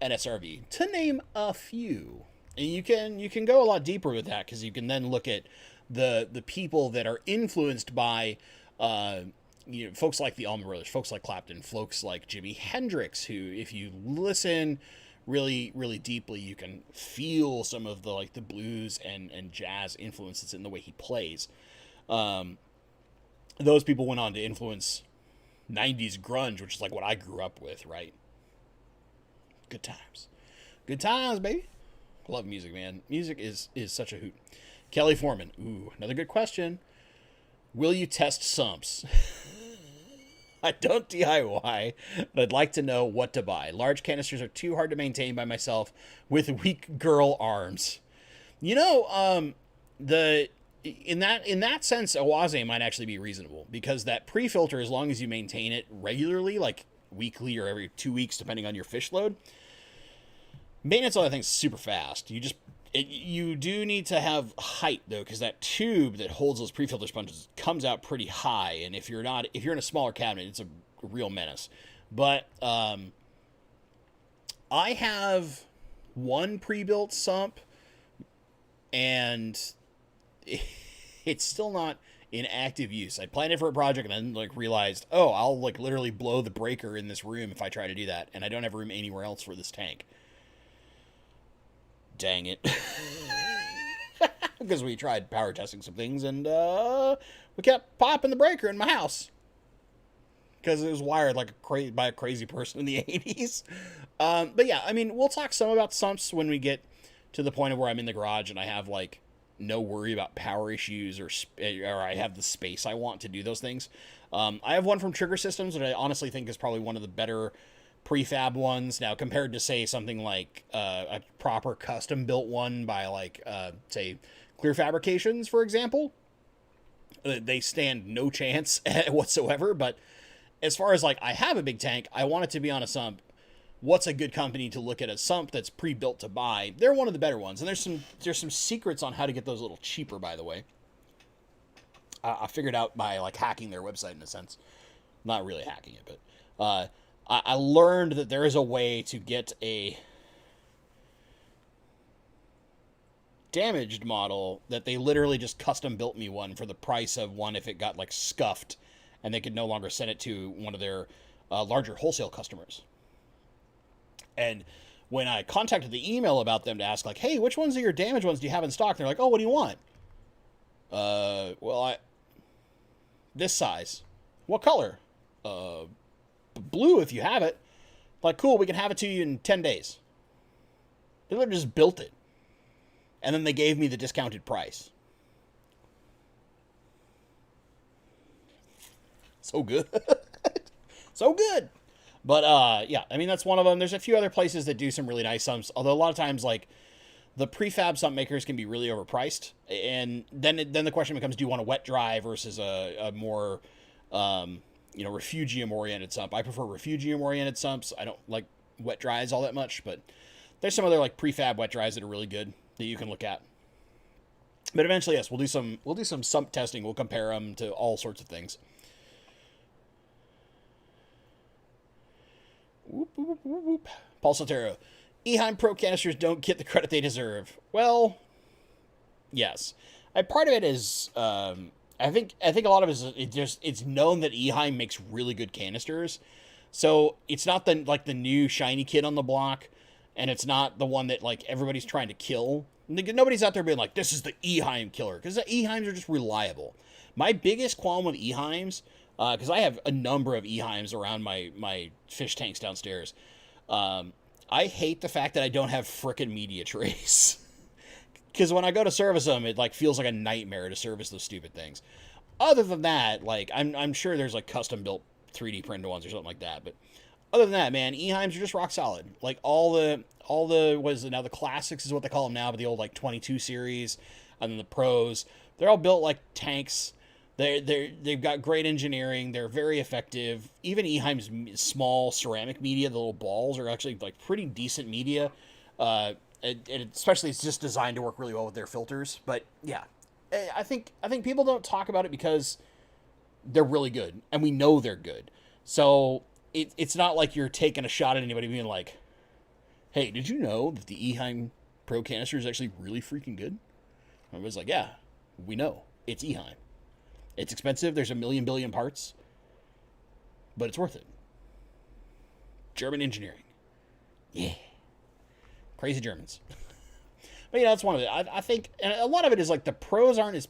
NSRV, to name a few. And you can go a lot deeper with that, because you can then look at the people that are influenced by folks like the Allman Brothers, folks like Clapton, folks like Jimi Hendrix, who, if you listen really, really deeply, you can feel some of the the blues and jazz influences in the way he plays. Those people went on to influence 90s grunge, which is like what I grew up with, right? Good times. Good times, baby. Love music, man. Music is such a hoot. Kelly Foreman. Ooh, another good question. Will you test sumps? I don't DIY, but I'd like to know what to buy. Large canisters are too hard to maintain by myself with weak girl arms. You know, in that sense, Oase might actually be reasonable, because that pre-filter, as long as you maintain it regularly, like weekly or every 2 weeks, depending on your fish load, maintenance on that thing's super fast. You do need to have height, though, because that tube that holds those pre-filter sponges comes out pretty high, and if you're in a smaller cabinet, it's a real menace. But I have one pre-built sump, and it's still not in active use. I planned it for a project and then realized, oh, I'll literally blow the breaker in this room if I try to do that, and I don't have room anywhere else for this tank. Dang it. Because we tried power testing some things, and we kept popping the breaker in my house because it was wired by a crazy person in the 80s. But yeah, I mean, we'll talk some about sumps when we get to the point of where I'm in the garage and I have no worry about power issues, or I have the space I want to do those things. I have one from Trigger Systems that I honestly think is probably one of the better prefab ones. Now, compared to, say, something like a proper custom built one by say Clear Fabrications, for example, they stand no chance whatsoever. But as far as I have a big tank, I want it to be on a sump. What's a good company to look at a sump that's pre-built to buy? They're one of the better ones, and there's some secrets on how to get those a little cheaper, by the way. I figured out by hacking their website, in a sense. Not really hacking it, but I learned that there is a way to get a damaged model that they literally just custom built me one for the price of one if it got scuffed, and they could no longer send it to one of their larger wholesale customers. And when I contacted the email about them to ask hey, which ones of your damaged ones do you have in stock? They're like, oh, what do you want? Well, this size. What color? Blue if you have it. Cool, we can have it to you in 10 days. They literally just built it. And then they gave me the discounted price. So good. So good. But, yeah, I mean, that's one of them. There's a few other places that do some really nice sumps, although a lot of times, the prefab sump makers can be really overpriced. And then the question becomes, do you want a wet dry versus a more refugium-oriented sump? I prefer refugium-oriented sumps. I don't like wet dries all that much, but there's some other prefab wet dries that are really good that you can look at. But eventually, yes, we'll do some sump testing. We'll compare them to all sorts of things. Whoop, whoop, whoop, whoop. Paul Sotero, Eheim Pro canisters don't get the credit they deserve. Well, yes. Part of it is, I think a lot of it is it's known that Eheim makes really good canisters, so it's not the new shiny kid on the block, and it's not the one that everybody's trying to kill. Nobody's out there being this is the Eheim killer, because the Eheims are just reliable. My biggest qualm with Eheims, because I have a number of Eheims around my fish tanks downstairs, I hate the fact that I don't have frickin' media trays. Because when I go to service them, it feels like a nightmare to service those stupid things. Other than that, I'm sure there's custom built 3D printed ones or something like that. But other than that, man, Eheims are just rock solid. All the what is it now? The classics is what they call them now, but the old 22 series and then the pros, they're all built like tanks. They've got great engineering. They're very effective. Even Eheim's small ceramic media, the little balls, are actually pretty decent media. Especially it's just designed to work really well with their filters. But yeah, I think people don't talk about it because they're really good, and we know they're good. So it's not like you're taking a shot at anybody being like, hey, did you know that the Eheim Pro canister is actually really freaking good? Everybody's like, yeah, we know. It's Eheim. It's expensive. There's a million billion parts. But it's worth it. German engineering. Yeah. Crazy Germans. But, that's one of it. I think, and a lot of it is like the pros aren't as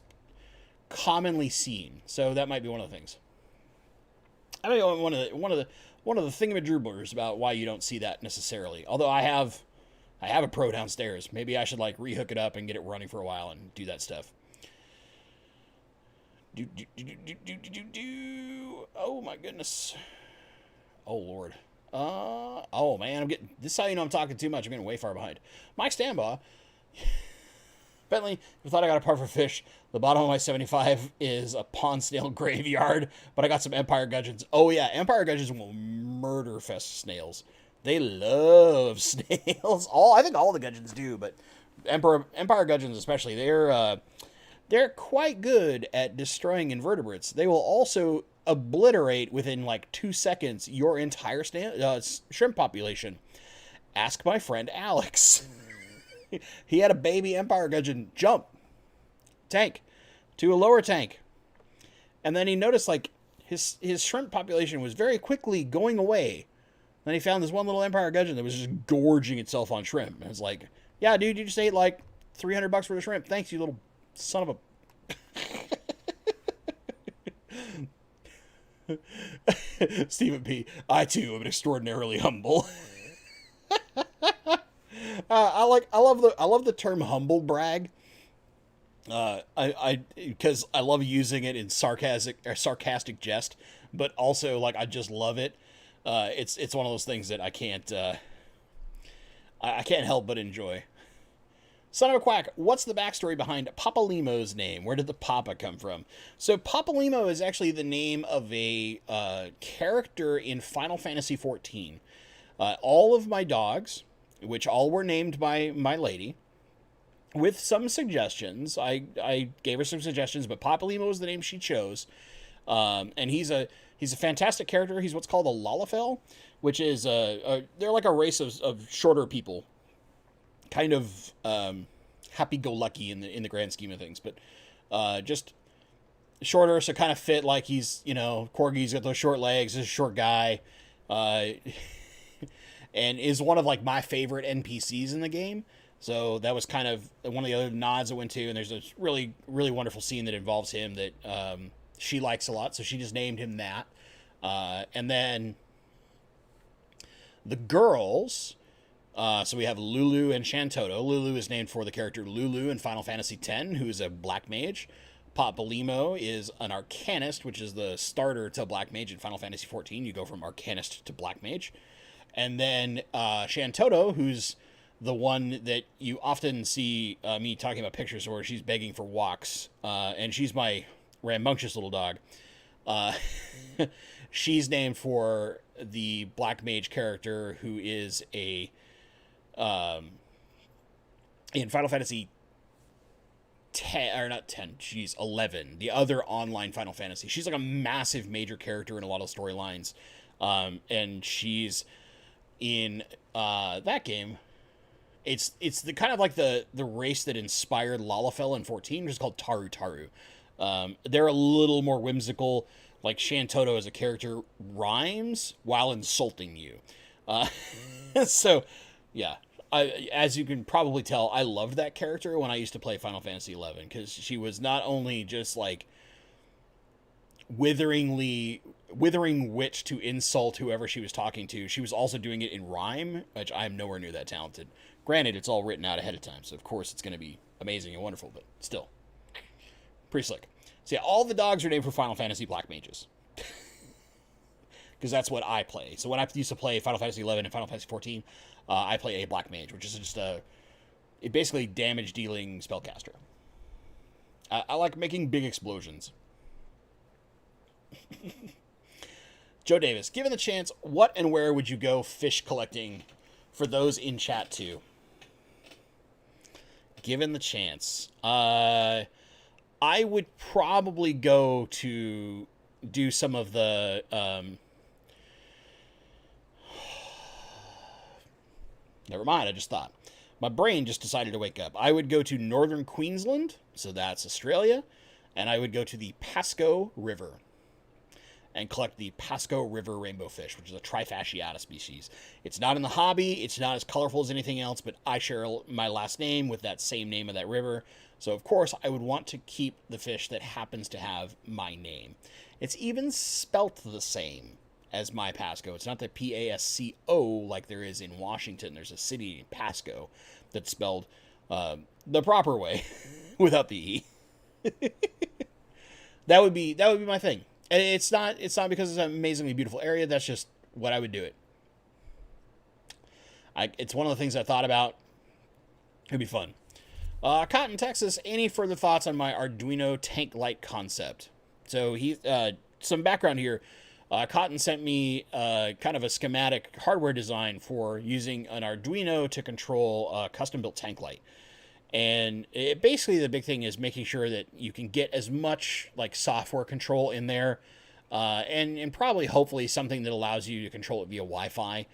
commonly seen. So that might be one of the things. I mean, one of the thingamajigglers about why you don't see that necessarily. Although I have a pro downstairs. Maybe I should like rehook it up and get it running for a while and do that stuff. Oh my goodness. Oh Lord. Oh man, I'm getting. This is how you know I'm talking too much. I'm getting way far behind. Mike Stanbaugh. Bentley, you thought I got a part for fish. The bottom of my 75 is a pond snail graveyard, but I got some Empire Gudgeons. Oh yeah, Empire Gudgeons will murder fest snails. They love snails. I think all the Gudgeons do, but Empire Gudgeons especially, they're quite good at destroying invertebrates. They will also obliterate within like 2 seconds your entire shrimp population. Ask my friend Alex. He had a baby Empire Gudgeon jump tank to a lower tank. And then he noticed like his shrimp population was very quickly going away. Then he found this one little Empire Gudgeon that was just gorging itself on shrimp. And it's like, yeah, dude, you just ate like $300 worth of shrimp. Thanks, you little son of a... Stephen P. I too am extraordinarily humble. I love the term humble brag. Because I love using it in sarcastic jest, but also like I just love it. It's one of those things that I can't help but enjoy. Son of a quack, what's the backstory behind Papa Limo's name? Where did the Papa come from? So Papa Limo is actually the name of a character in Final Fantasy XIV. All of my dogs, which all were named by my lady, with some suggestions. I gave her some suggestions, but Papa Limo was the name she chose. And he's a fantastic character. He's what's called a Lalafell, which is they're like a race of shorter people. Kind of happy-go-lucky in the grand scheme of things, but just shorter, so kind of fit like he's, Corgi's got those short legs, is a short guy, and is one of like my favorite NPCs in the game. So that was kind of one of the other nods I went to, and there's a really, really wonderful scene that involves him that she likes a lot, so she just named him that. And then the girls... so we have Lulu and Shantoto. Lulu is named for the character Lulu in Final Fantasy X, who is a black mage. Papa Limo is an arcanist, which is the starter to black mage in Final Fantasy XIV. You go from arcanist to black mage. And then Shantoto, who's the one that you often see me talking about pictures where she's begging for walks. And she's my rambunctious little dog. She's named for the black mage character who is a... in Final Fantasy 10, or not 10, she's 11, the other online Final Fantasy. She's like a massive major character in a lot of storylines. And she's in that game. It's the kind of like the race that inspired Lalafell in 14, which is called Taru Taru. They're a little more whimsical. Like Shantoto as a character rhymes while insulting you. So, yeah. As you can probably tell, I loved that character when I used to play Final Fantasy XI, because she was not only just like withering wit to insult whoever she was talking to, she was also doing it in rhyme, which I'm nowhere near that talented. Granted, it's all written out ahead of time, so of course it's going to be amazing and wonderful, but still. Pretty slick. So yeah, all the dogs are named for Final Fantasy Black Mages. Because that's what I play. So when I used to play Final Fantasy XI and Final Fantasy XIV, I play a Black Mage, which is just a basically damage-dealing spellcaster. I like making big explosions. Joe Davis, given the chance, what and where would you go fish collecting for those in chat too? Given the chance, I would probably go to do some of the Never mind, I just thought. My brain just decided to wake up. I would go to northern Queensland, so that's Australia, and I would go to the Pasco River and collect the Pasco River rainbow fish, which is a trifasciata species. It's not in the hobby, it's not as colorful as anything else, but I share my last name with that same name of that river, so of course I would want to keep the fish that happens to have my name. It's even spelt the same as my Pasco. It's not the Pasco like there is in Washington. There's a city, Pasco, that's spelled the proper way without the E. That would be my thing. And it's not because it's an amazingly beautiful area. That's just what I would do it. It's one of the things I thought about. It'd be fun. Cotton, Texas. Any further thoughts on my Arduino tank light concept? So some background here. Cotton sent me kind of a schematic hardware design for using an Arduino to control a custom-built tank light. And basically the big thing is making sure that you can get as much like software control in there, and probably hopefully something that allows you to control it via Wi-Fi.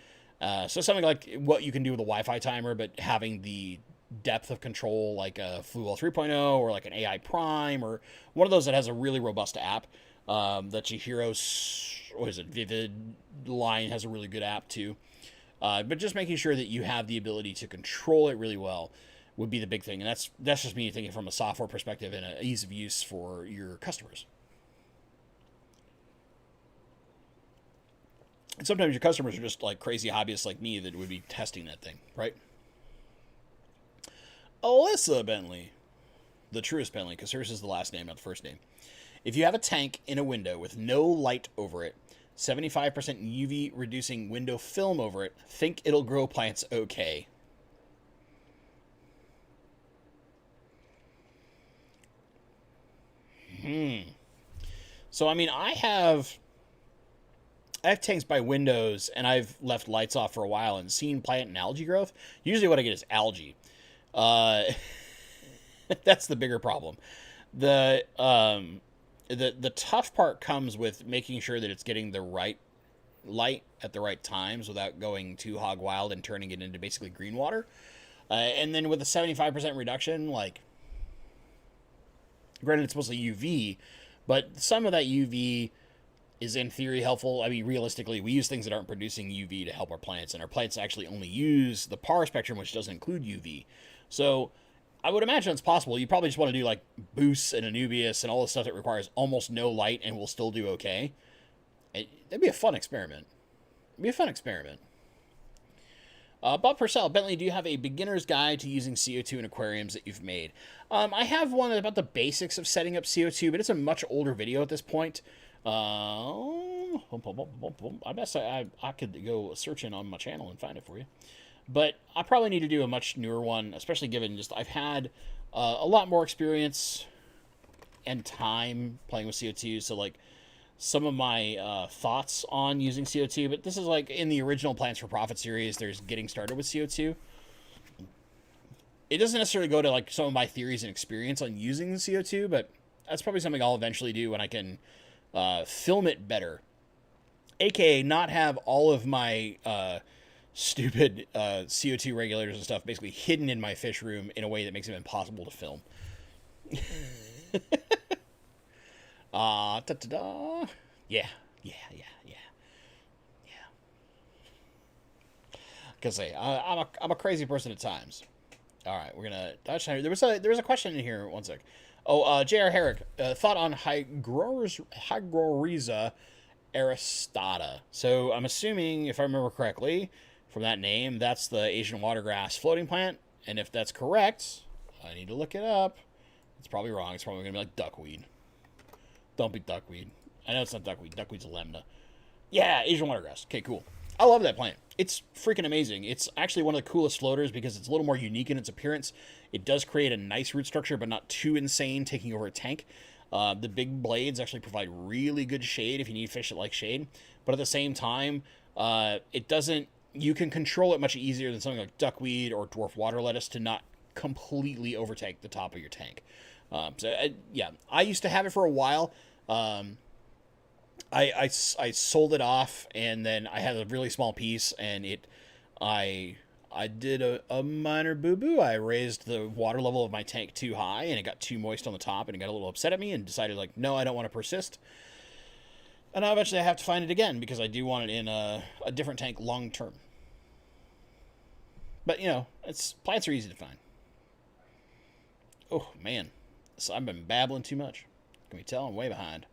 So something like what you can do with a Wi-Fi timer, but having the depth of control like a Fluwell 3.0 or like an AI Prime or one of those that has a really robust app. That Chihiro's, what is it, Vivid line has a really good app too. But just making sure that you have the ability to control it really well would be the big thing. And that's just me thinking from a software perspective and an ease of use for your customers. And sometimes your customers are just like crazy hobbyists like me that would be testing that thing, right? Alyssa Bentley. The truest Bentley, because hers is the last name, not the first name. If you have a tank in a window with no light over it, 75% UV reducing window film over it, think it'll grow plants okay. So, I mean, I have tanks by windows, and I've left lights off for a while and seen plant and algae growth. Usually what I get is algae. That's the bigger problem. The tough part comes with making sure that it's getting the right light at the right times without going too hog wild and turning it into basically green water. And then with a 75% reduction, like, granted it's mostly UV, but some of that UV is in theory helpful. I mean, realistically, we use things that aren't producing UV to help our plants, and our plants actually only use the PAR spectrum, which doesn't include UV. So I would imagine it's possible. You probably just want to do like boosts and Anubias and all the stuff that requires almost no light and will still do okay. That'd be a fun experiment. Bob Purcell, Bentley, do you have a beginner's guide to using CO2 in aquariums that you've made? I have one about the basics of setting up CO2, but it's a much older video at this point. I guess I could go searching on my channel and find it for you. But I probably need to do a much newer one, especially given just I've had a lot more experience and time playing with CO2. So, like, some of my thoughts on using CO2, but this is like in the original Plants for Profit series, there's getting started with CO2. It doesn't necessarily go to like some of my theories and experience on using the CO2, but that's probably something I'll eventually do when I can film it better. AKA not have all of my stupid CO2 regulators and stuff basically hidden in my fish room in a way that makes it impossible to film. Yeah. Cause I'm a crazy person at times. All right, we're gonna touch. There was a question in here. One sec. J.R. Herrick, thought on Hygrorrhiza aristata. So I'm assuming, if I remember correctly, from that name, that's the Asian watergrass floating plant. And if that's correct, I need to look it up. It's probably wrong. It's probably gonna be like duckweed. Don't be duckweed. I know it's not duckweed. Duckweed's a lemna. Yeah, Asian watergrass. Okay, cool. I love that plant. It's freaking amazing. It's actually one of the coolest floaters because it's a little more unique in its appearance. It does create a nice root structure, but not too insane, taking over a tank. The big blades actually provide really good shade if you need fish that like shade. But at the same time, it doesn't. You can control it much easier than something like duckweed or dwarf water lettuce to not completely overtake the top of your tank. Yeah, I used to have it for a while. I sold it off, and then I had a really small piece, and I I did a minor boo-boo. I raised the water level of my tank too high, and it got too moist on the top, and it got a little upset at me, and decided, like, no, I don't want to persist. And now eventually I have to find it again, because I do want it in a different tank long term. But, plants are easy to find. Oh, man. So I've been babbling too much. Can we tell? I'm way behind.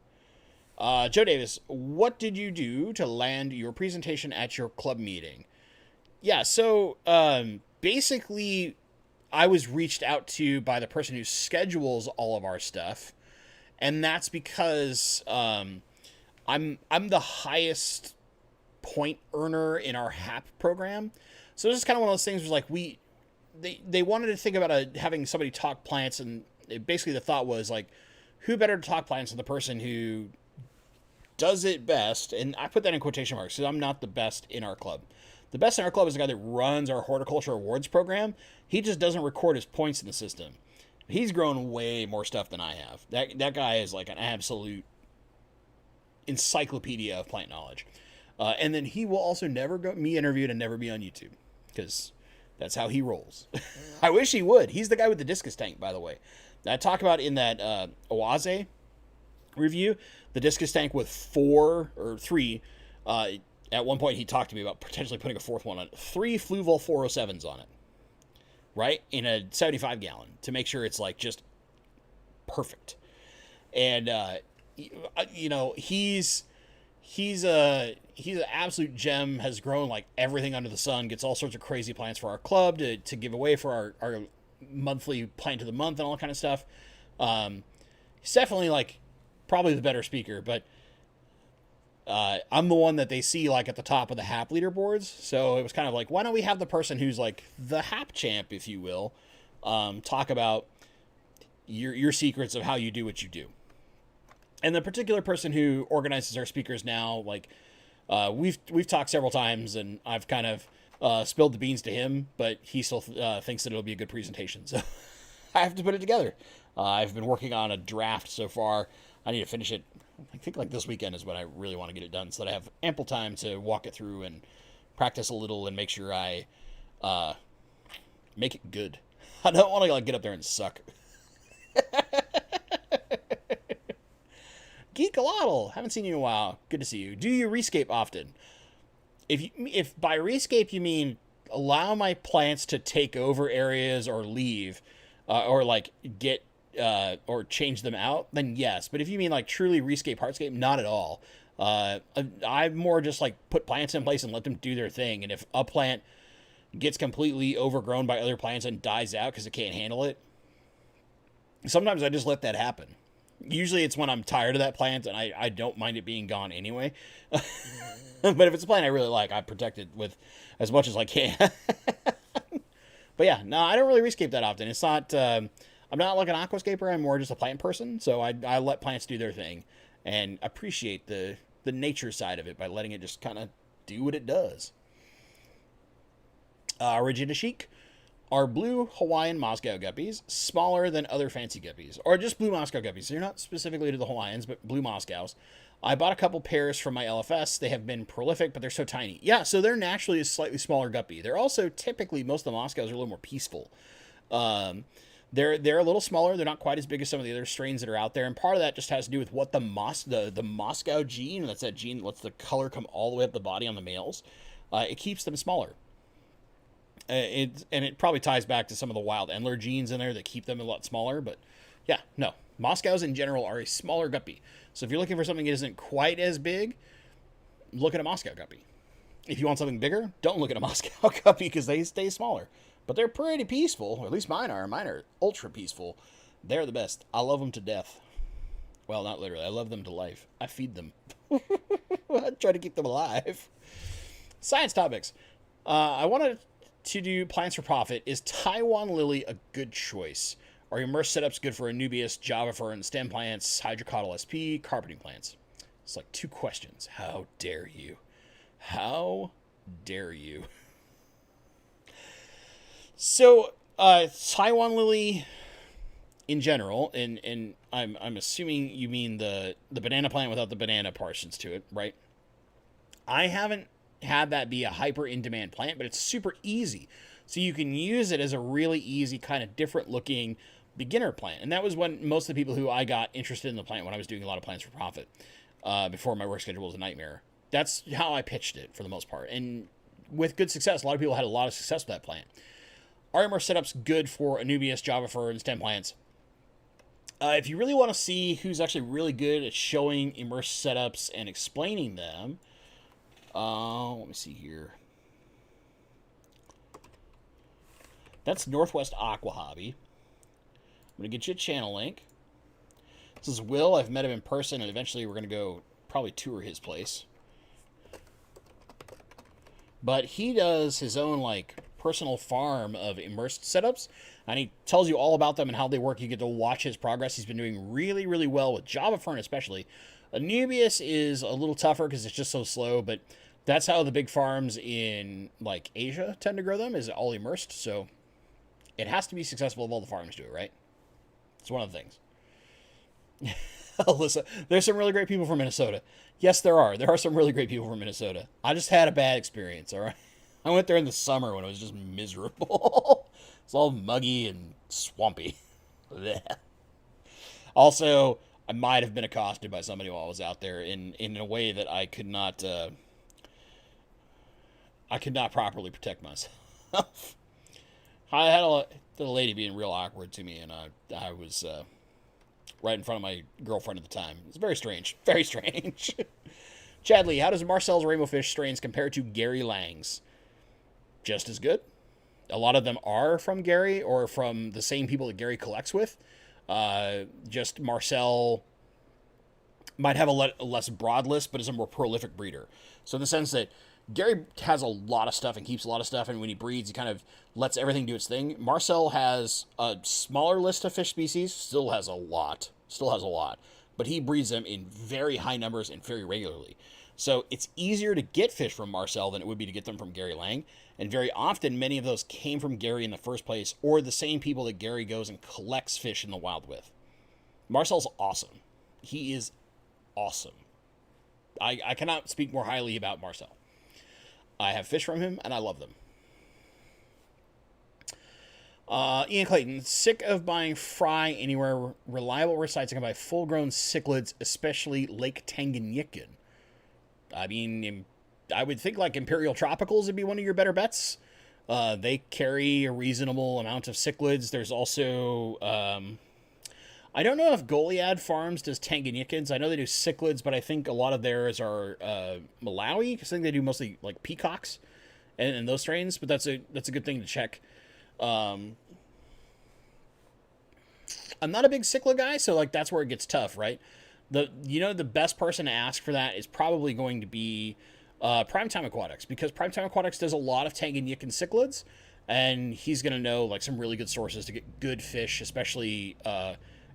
Joe Davis, what did you do to land your presentation at your club meeting? Yeah, so basically, I was reached out to by the person who schedules all of our stuff, and that's because I'm the highest point earner in our HAP program. So this is kind of one of those things where, like, they wanted to think about having somebody talk plants, and basically the thought was, like, who better to talk plants than the person who does it best, and I put that in quotation marks because I'm not the best in our club. The best in our club is the guy that runs our horticulture awards program. He just doesn't record his points in the system. He's grown way more stuff than I have. That guy is like an absolute encyclopedia of plant knowledge. And then he will also never get me interviewed and never be on YouTube, because that's how he rolls. I wish he would. He's the guy with the discus tank, by the way. I talk about in that Oase review, the discus tank with 4 or 3. At one point, he talked to me about potentially putting a 4th one on it. 3 Fluval 407s on it, right? In a 75 gallon to make sure it's like just perfect. And, he's an absolute gem, has grown like everything under the sun, gets all sorts of crazy plants for our club to give away for our monthly plant of the month and all that kind of stuff. He's definitely like probably the better speaker, but I'm the one that they see like at the top of the HAP leaderboards. So it was kind of like, why don't we have the person who's like the HAP champ, if you will, talk about your secrets of how you do what you do. And the particular person who organizes our speakers now, like we've talked several times, and I've kind of spilled the beans to him, but he still thinks that it'll be a good presentation. So I have to put it together. I've been working on a draft so far. I need to finish it. I think like this weekend is when I really want to get it done, so that I have ample time to walk it through and practice a little and make sure I make it good. I don't want to like get up there and suck. Geekalotl, haven't seen you in a while. Good to see you. Do you rescape often? If by rescape you mean allow my plants to take over areas or leave, or like get or change them out, then yes. But if you mean like truly rescape hardscape, not at all. I'm more just like put plants in place and let them do their thing. And if a plant gets completely overgrown by other plants and dies out because it can't handle it, sometimes I just let that happen. Usually it's when I'm tired of that plant and I don't mind it being gone anyway. But if it's a plant I really like, I protect it with as much as I can. But yeah, no, I don't really rescape that often. It's not, I'm not like an aquascaper. I'm more just a plant person. So I let plants do their thing and appreciate the nature side of it by letting it just kind of do what it does. Regina Chic. Are blue Hawaiian Moscow guppies smaller than other fancy guppies? Or just blue Moscow guppies? They're not specifically to the Hawaiians, but blue Moscows. I bought a couple pairs from my LFS. They have been prolific, but they're so tiny. Yeah, so they're naturally a slightly smaller guppy. They're also typically, most of the Moscows are a little more peaceful. They're a little smaller. They're not quite as big as some of the other strains that are out there. And part of that just has to do with what the Moscow gene, that's that gene that lets the color come all the way up the body on the males, it keeps them smaller. It probably ties back to some of the wild Endler genes in there that keep them a lot smaller. But yeah, no. Moscows in general are a smaller guppy. So if you're looking for something that isn't quite as big, look at a Moscow guppy. If you want something bigger, don't look at a Moscow guppy because they stay smaller. But they're pretty peaceful, or at least mine are. Mine are ultra peaceful. They're the best. I love them to death. Well, not literally. I love them to life. I feed them. I try to keep them alive. Science topics. I wanted to do plants for profit. Is Taiwan lily a good choice? Are your immersed setups good for Anubias, Java fern, stem plants, hydrocotyl SP, carpeting plants? It's like 2 questions. How dare you? How dare you? So, Taiwan lily in general, and I'm assuming you mean the banana plant without the banana portions to it, right? I haven't have that be a hyper in-demand plant, but it's super easy. So you can use it as a really easy, kind of different looking beginner plant. And that was when most of the people who I got interested in the plant when I was doing a lot of plants for profit before my work schedule was a nightmare. That's how I pitched it for the most part. And with good success, a lot of people had a lot of success with that plant. Our immerse setup's good for Anubias, Java Fern, stem plants. If you really want to see who's actually really good at showing immerse setups and explaining them, let me see here. That's Northwest Aqua Hobby. I'm going to get you a channel link. This is Will. I've met him in person, and eventually we're going to go probably tour his place. But he does his own, like, personal farm of immersed setups, and he tells you all about them and how they work. You get to watch his progress. He's been doing really, really well with Java Fern especially. Anubias is a little tougher because it's just so slow, but that's how the big farms in, like, Asia tend to grow them, is all immersed. So it has to be successful if all the farms do it, right? It's one of the things. Alyssa, there's some really great people from Minnesota. Yes, there are. There are some really great people from Minnesota. I just had a bad experience, all right? I went there in the summer when it was just miserable. It's all muggy and swampy. Also, I might have been accosted by somebody while I was out there in a way that I could not properly protect myself. I had the lady being real awkward to me, and I was right in front of my girlfriend at the time. It's very strange. Very strange. Chadley, how does Marcel's rainbow fish strains compare to Gary Lang's? Just as good. A lot of them are from Gary or from the same people that Gary collects with. Just Marcel might have a less broad list, but is a more prolific breeder. So in the sense that Gary has a lot of stuff and keeps a lot of stuff, and when he breeds, he kind of lets everything do its thing. Marcel has a smaller list of fish species, still has a lot, but he breeds them in very high numbers and very regularly. So it's easier to get fish from Marcel than it would be to get them from Gary Lang, and very often many of those came from Gary in the first place, or the same people that Gary goes and collects fish in the wild with. Marcel's awesome. He is awesome. I cannot speak more highly about Marcel. I have fish from him, and I love them. Ian Clayton, sick of buying fry anywhere. Reliable recites I can buy full-grown cichlids, especially Lake Tanganyika. I mean, I would think like Imperial Tropicals would be one of your better bets. They carry a reasonable amount of cichlids. There's also, I don't know if Goliad Farms does Tanganyikans. I know they do cichlids, but I think a lot of theirs are Malawi, because I think they do mostly like peacocks and those strains. But that's a good thing to check. I'm not a big cichlid guy, so like that's where it gets tough, right? The best person to ask for that is probably going to be Primetime Aquatics, because Primetime Aquatics does a lot of Tanganyikan cichlids, and he's going to know like some really good sources to get good fish, especially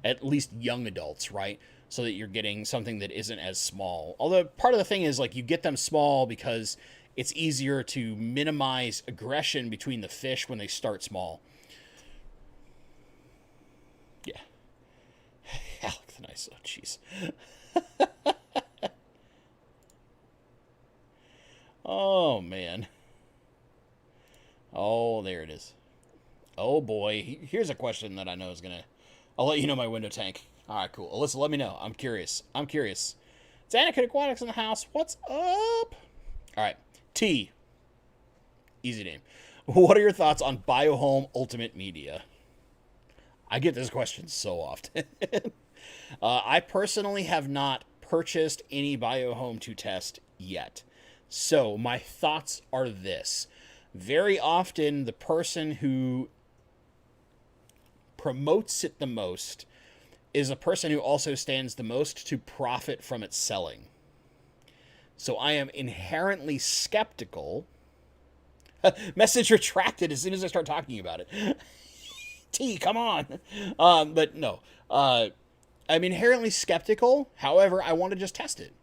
at least young adults, right? So that you're getting something that isn't as small. Although part of the thing is like you get them small because it's easier to minimize aggression between the fish when they start small. Yeah. Alex, nice. Oh, jeez. Oh, man. Oh, there it is. Oh, boy. Here's a question that I know is going to... I'll let you know my window tank. All right, cool. Alyssa, let me know. I'm curious. It's Anakin Aquatics in the house. What's up? All right. T. Easy name. What are your thoughts on Biohome Ultimate Media? I get this question so often. I personally have not purchased any Biohome to test yet. So my thoughts are this. Very often the person who promotes it the most is a person who also stands the most to profit from its selling. So I am inherently skeptical. Message retracted as soon as I start talking about it. T, come on. But no. I'm inherently skeptical. However, I want to just test it.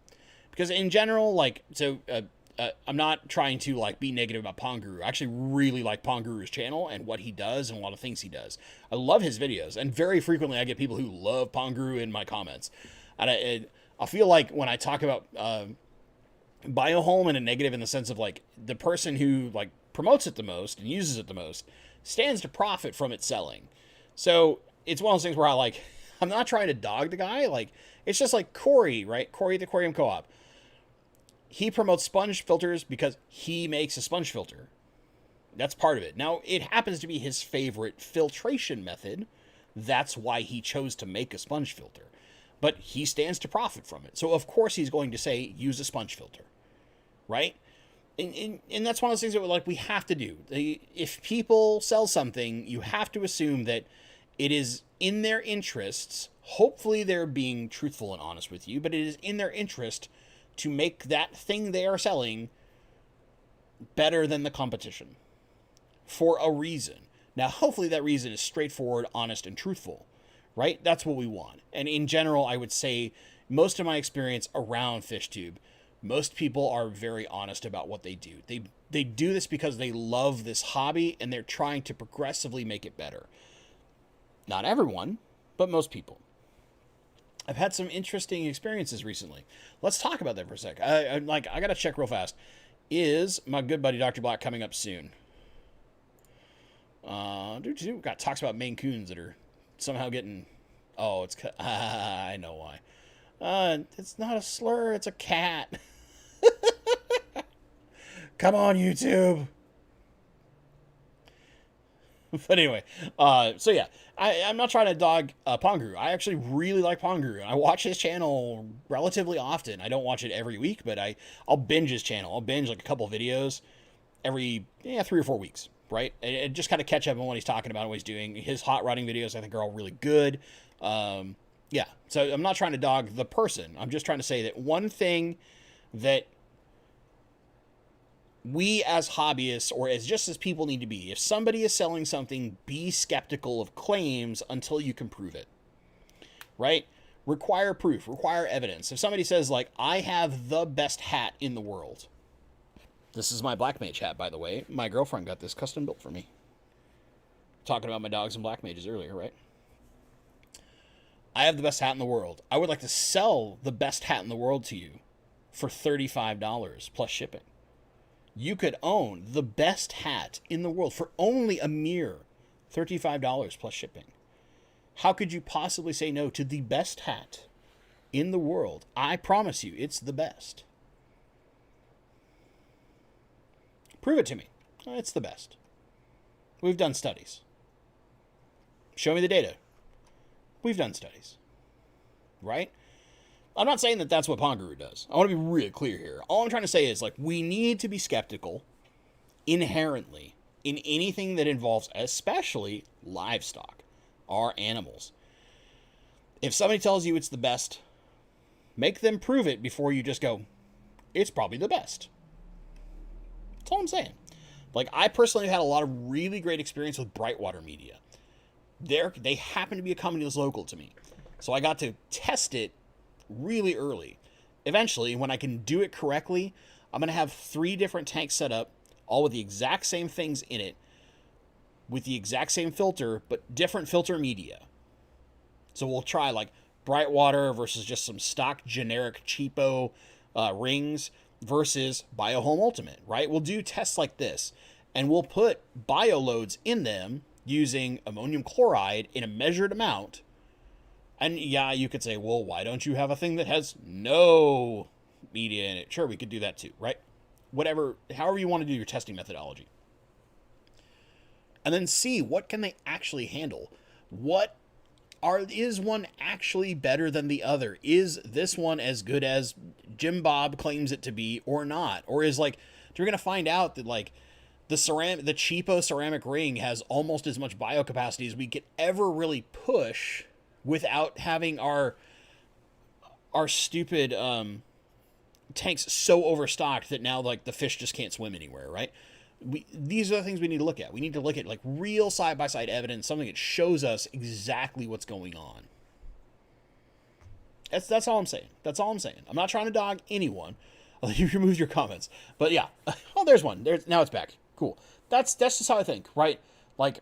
Because in general, like, so I'm not trying to like be negative about Ponguru. I actually really like Ponguru's channel and what he does and a lot of things he does. I love his videos, and very frequently I get people who love Ponguru in my comments. And I feel like when I talk about Biohome in a negative in the sense of like the person who like promotes it the most and uses it the most stands to profit from its selling. So it's one of those things where I'm not trying to dog the guy. Like, it's just like Corey, right? Corey at the Aquarium Co-op. He promotes sponge filters because he makes a sponge filter. That's part of it. Now, it happens to be his favorite filtration method. That's why he chose to make a sponge filter. But he stands to profit from it. So, of course, he's going to say, use a sponge filter. Right? And that's one of those things that we have to do. If people sell something, you have to assume that it is in their interests. Hopefully they're being truthful and honest with you, but it is in their interest to make that thing they are selling better than the competition for a reason. Now, hopefully that reason is straightforward, honest, and truthful, right? That's what we want. And in general, I would say most of my experience around FishTube, most people are very honest about what they do. They do this because they love this hobby and they're trying to progressively make it better. Not everyone, but most people. I've had some interesting experiences recently. Let's talk about that for a sec. I got to check real fast. Is my good buddy Dr. Black coming up soon? Got talks about Maine Coons that are somehow getting... Oh, it's... I know why. It's not a slur, it's a cat. Come on, YouTube. But anyway, so yeah, I'm not trying to dog Ponguru. I actually really like Ponguru. I watch his channel relatively often. I don't watch it every week, but I'll binge his channel. I'll binge like a couple videos every 3 or 4 weeks, right? And just kind of catch up on what he's talking about and what he's doing. His hot rodding videos, I think, are all really good. Yeah, so I'm not trying to dog the person. I'm just trying to say that one thing that we as hobbyists or as people need to be, if somebody is selling something, be skeptical of claims until you can prove it, right? Require proof, require evidence. If somebody says like, I have the best hat in the world. This is my Black Mage hat, by the way. My girlfriend got this custom built for me. Talking about my dogs and Black Mages earlier, right? I have the best hat in the world. I would like to sell the best hat in the world to you for $35 plus shipping. You could own the best hat in the world for only a mere $35 plus shipping. How could you possibly say no to the best hat in the world? I promise you, it's the best. Prove it to me. It's the best. We've done studies. Show me the data. We've done studies. Right? I'm not saying that that's what Ponguru does. I want to be really clear here. All I'm trying to say is, like, we need to be skeptical inherently in anything that involves, especially livestock, our animals. If somebody tells you it's the best, make them prove it before you just go, it's probably the best. That's all I'm saying. Like, I personally had a lot of really great experience with Brightwater Media. They happen to be a company that's local to me. So I got to test it really early. Eventually, when I can do it correctly, I'm going to have 3 different tanks set up, all with the exact same things in it, with the exact same filter, but different filter media. So we'll try like Brightwater versus just some stock generic cheapo rings versus Biohome Ultimate, right? We'll do tests like this, and we'll put bio loads in them using ammonium chloride in a measured amount. And yeah, you could say, well, why don't you have a thing that has no media in it? Sure, we could do that too, right? Whatever, however you want to do your testing methodology. And then see, what can they actually handle? Is one actually better than the other? Is this one as good as Jim Bob claims it to be or not? Or is like, you're going to find out that like the cheapo ceramic ring has almost as much bio capacity as we could ever really push without having our stupid tanks so overstocked that now like the fish just can't swim anywhere, right? These are the things we need to look at. We need to look at like real side-by-side evidence, something that shows us exactly what's going on. That's all I'm saying. That's all I'm saying. I'm not trying to dog anyone. I'll let you remove your comments. But yeah. Oh, there's one. Now it's back. Cool. That's just how I think, right? Like,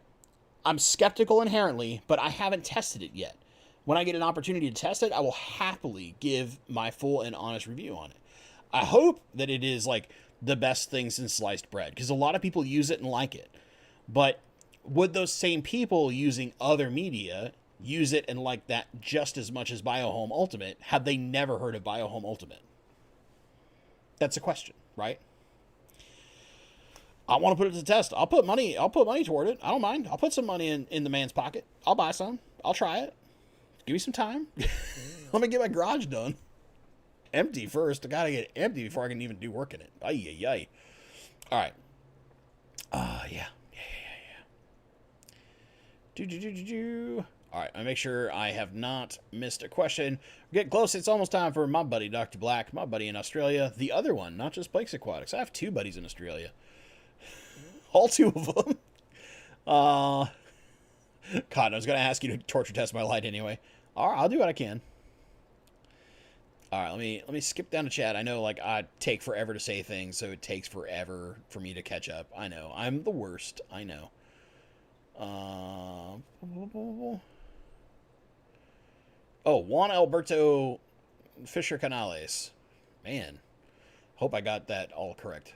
I'm skeptical inherently, but I haven't tested it yet. When I get an opportunity to test it, I will happily give my full and honest review on it. I hope that it is like the best thing since sliced bread, because a lot of people use it and like it. But would those same people using other media use it and like that just as much as Biohome Ultimate had they never heard of Biohome Ultimate? That's a question, right? I want to put it to the test. I'll put money toward it. I don't mind. I'll put some money in the man's pocket. I'll buy some. I'll try it. Give me some time. Let me get my garage done. Empty first. I gotta get it empty before I can even do work in it. Ay, ay, ay. All right. Yeah. All right, I make sure I have not missed a question. We're getting close. It's almost time for my buddy, Dr. Black, my buddy in Australia. The other one, not just Blake's Aquatics. I have 2 buddies in Australia. All 2 of them. God, I was going to ask you to torture test my light anyway. All right, I'll do what I can. All right, let me skip down to chat. I know, like, I take forever to say things, so it takes forever for me to catch up. I know. I'm the worst. I know. Juan Alberto Fisher Canales. Man, hope I got that all correct.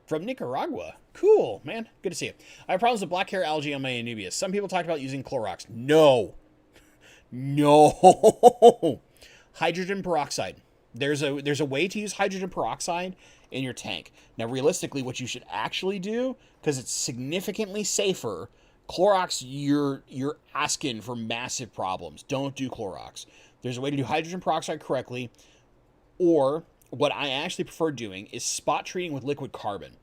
From Nicaragua. Cool, man. Good to see you. I have problems with black hair algae on my Anubias. Some people talked about using Clorox. No. No. Hydrogen peroxide. There's a way to use hydrogen peroxide in your tank. Now, realistically, what you should actually do, because it's significantly safer, Clorox, you're asking for massive problems. Don't do Clorox. There's a way to do hydrogen peroxide correctly, or what I actually prefer doing is spot treating with liquid carbon.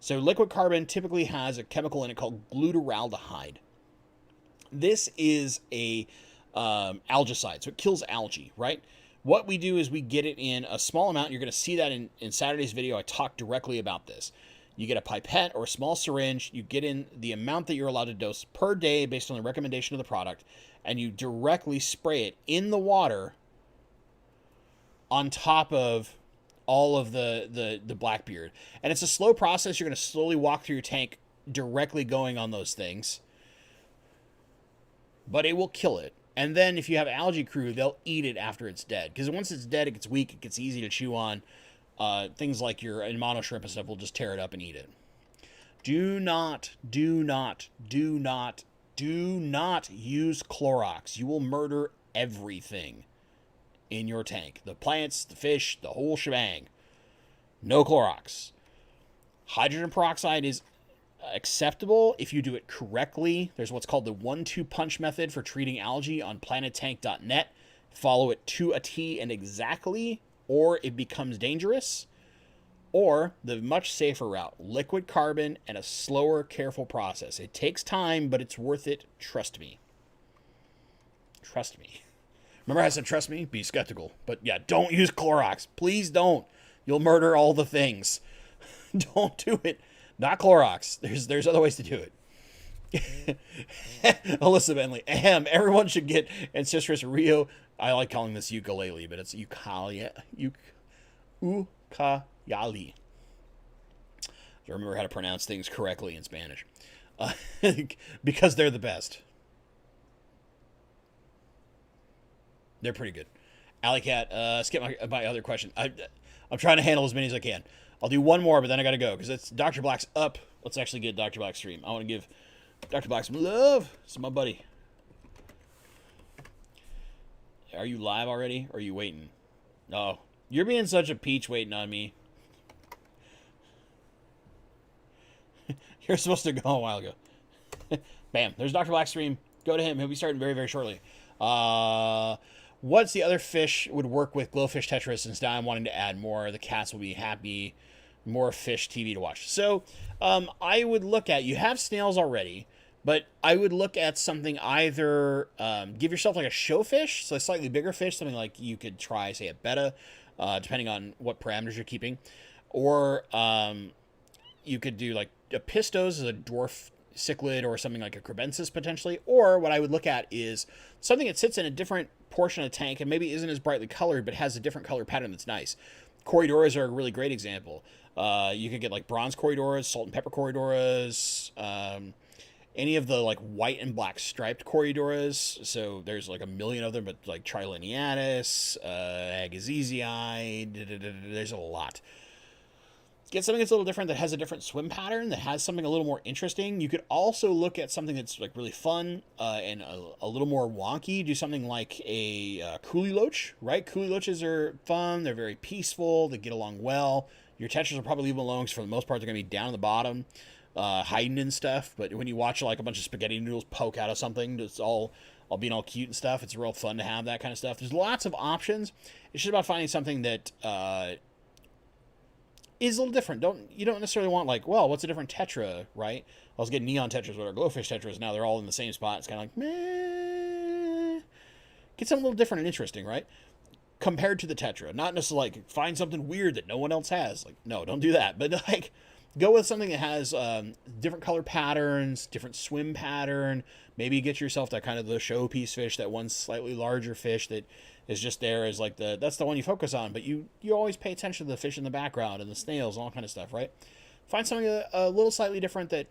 So liquid carbon typically has a chemical in it called glutaraldehyde. This is a algicide, so it kills algae, right? What we do is we get it in a small amount. You're going to see that in Saturday's video. I talk directly about this. You get a pipette or a small syringe. You get in the amount that you're allowed to dose per day based on the recommendation of the product, and you directly spray it in the water on top of all of the Blackbeard. And it's a slow process. You're going to slowly walk through your tank directly going on those things, but it will kill it. And then if you have algae crew, they'll eat it after it's dead. Because once it's dead, it gets weak. It gets easy to chew on. Things like your mono shrimp and stuff will just tear it up and eat it. Do not use Clorox. You will murder everything in your tank. The plants, the fish, the whole shebang. No Clorox. Hydrogen peroxide is acceptable if you do it correctly. There's what's called the 1-2 punch method for treating algae on planettank.net. Follow it to a T and exactly, or it becomes dangerous. Or the much safer route, liquid carbon and a slower, careful process. It takes time, but it's worth it. Trust me. Trust me. Remember I said trust me? Be skeptical. But yeah, don't use Clorox. Please don't. You'll murder all the things. Don't do it. Not Clorox. There's other ways to do it. Alyssa Bentley. Everyone should get Ancestris Rio. I like calling this ukulele, but it's ukulele. I remember how to pronounce things correctly in Spanish. Because they're the best. They're pretty good. Alley Cat, skip my other question. I'm trying to handle as many as I can. I'll do one more, but then I got to go because it's Dr. Black's up. Let's actually get Dr. Black's stream. I want to give Dr. Black some love. This is my buddy. Are you live already, or are you waiting? Oh, you're being such a peach waiting on me. You're supposed to go a while ago. Bam. There's Dr. Black's stream. Go to him. He'll be starting very, very shortly. What's the other fish would work with Glowfish Tetris, since now I'm wanting to add more? The cats will be happy. More fish TV to watch. So I would look at, you have snails already, but I would look at something either, give yourself like a showfish, so a slightly bigger fish, something like you could try, say, a betta, depending on what parameters you're keeping. Or you could do like a pistos, a dwarf cichlid, or something like a crebensis potentially. Or what I would look at is something that sits in a different portion of the tank and maybe isn't as brightly colored, but has a different color pattern that's nice. Corridoras are a really great example. You could get like bronze corridoras, salt and pepper corridoras, any of the like white and black striped Coriodoras. So there's like a million of them, but like Trilineatus, Agassizii, there's a lot. Get something that's a little different, that has a different swim pattern, that has something a little more interesting. You could also look at something that's like really fun and a little more wonky. Do something like a Coolie Loach, right? Coolie Loaches are fun. They're very peaceful. They get along well. Your tetras will probably leave them alone because for the most part they're going to be down at the bottom, hiding and stuff. But when you watch like a bunch of spaghetti noodles poke out of something, it's all being all cute and stuff. It's real fun to have that kind of stuff. There's lots of options. It's just about finding something that is a little different. You don't necessarily want like, well, what's a different tetra, right? I was getting neon tetras with our glowfish tetras. Now they're all in the same spot. It's kind of like, meh. Get something a little different and interesting, right? Compared to the tetra, not necessarily like find something weird that no one else has. Like, no, don't do that. But like, go with something that has different color patterns, different swim pattern. Maybe get yourself that kind of the showpiece fish, that one slightly larger fish that is just there as like that's the one you focus on. But you always pay attention to the fish in the background and the snails and all kind of stuff, right? Find something a little slightly different that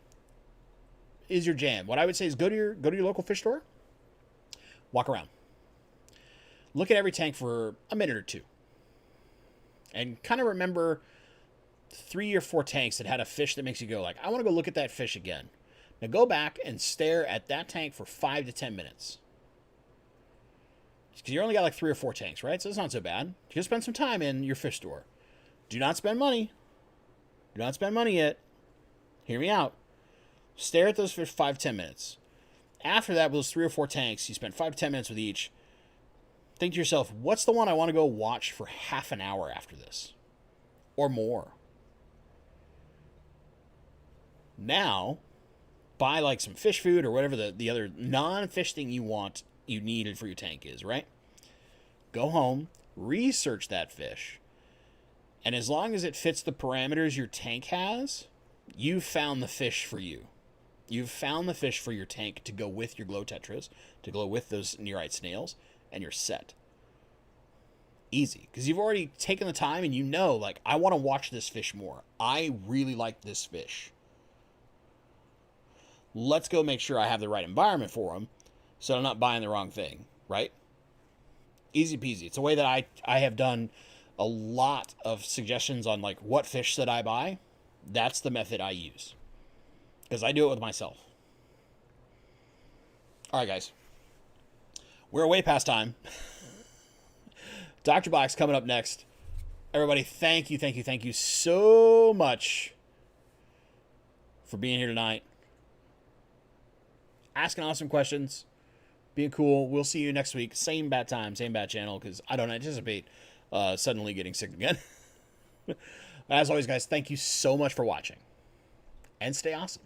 is your jam. What I would say is go to your local fish store, walk around, look at every tank for a minute or two, and kind of remember 3 or 4 tanks that had a fish that makes you go like, I want to go look at that fish again. Now go back and stare at that tank for 5 to 10 minutes. Because you only got like 3 or 4 tanks, right? So it's not so bad. Just spend some time in your fish store. Do not spend money. Do not spend money yet. Hear me out. Stare at those fish 5-10 minutes. After that, with those 3 or 4 tanks, you spend 5 to 10 minutes with each. Think to yourself, what's the one I want to go watch for half an hour after this? Or more. Now, buy like some fish food or whatever the other non-fish thing you need for your tank is, right? Go home, research that fish, and as long as it fits the parameters your tank has, you've found the fish for you. You've found the fish for your tank to go with your glow tetras, to go with those nearite snails, and you're set. Easy, because you've already taken the time and you know, like, I want to watch this fish more. I really like this fish. Let's go make sure I have the right environment for them so I'm not buying the wrong thing, right? Easy peasy. It's a way that I have done a lot of suggestions on like what fish should I buy. That's the method I use because I do it with myself. All right, guys. We're way past time. Dr. Black's coming up next. Everybody, thank you so much for being here tonight. Asking awesome questions. Being cool. We'll see you next week. Same bat time, same bat channel, because I don't anticipate suddenly getting sick again. As always, guys, thank you so much for watching. And stay awesome.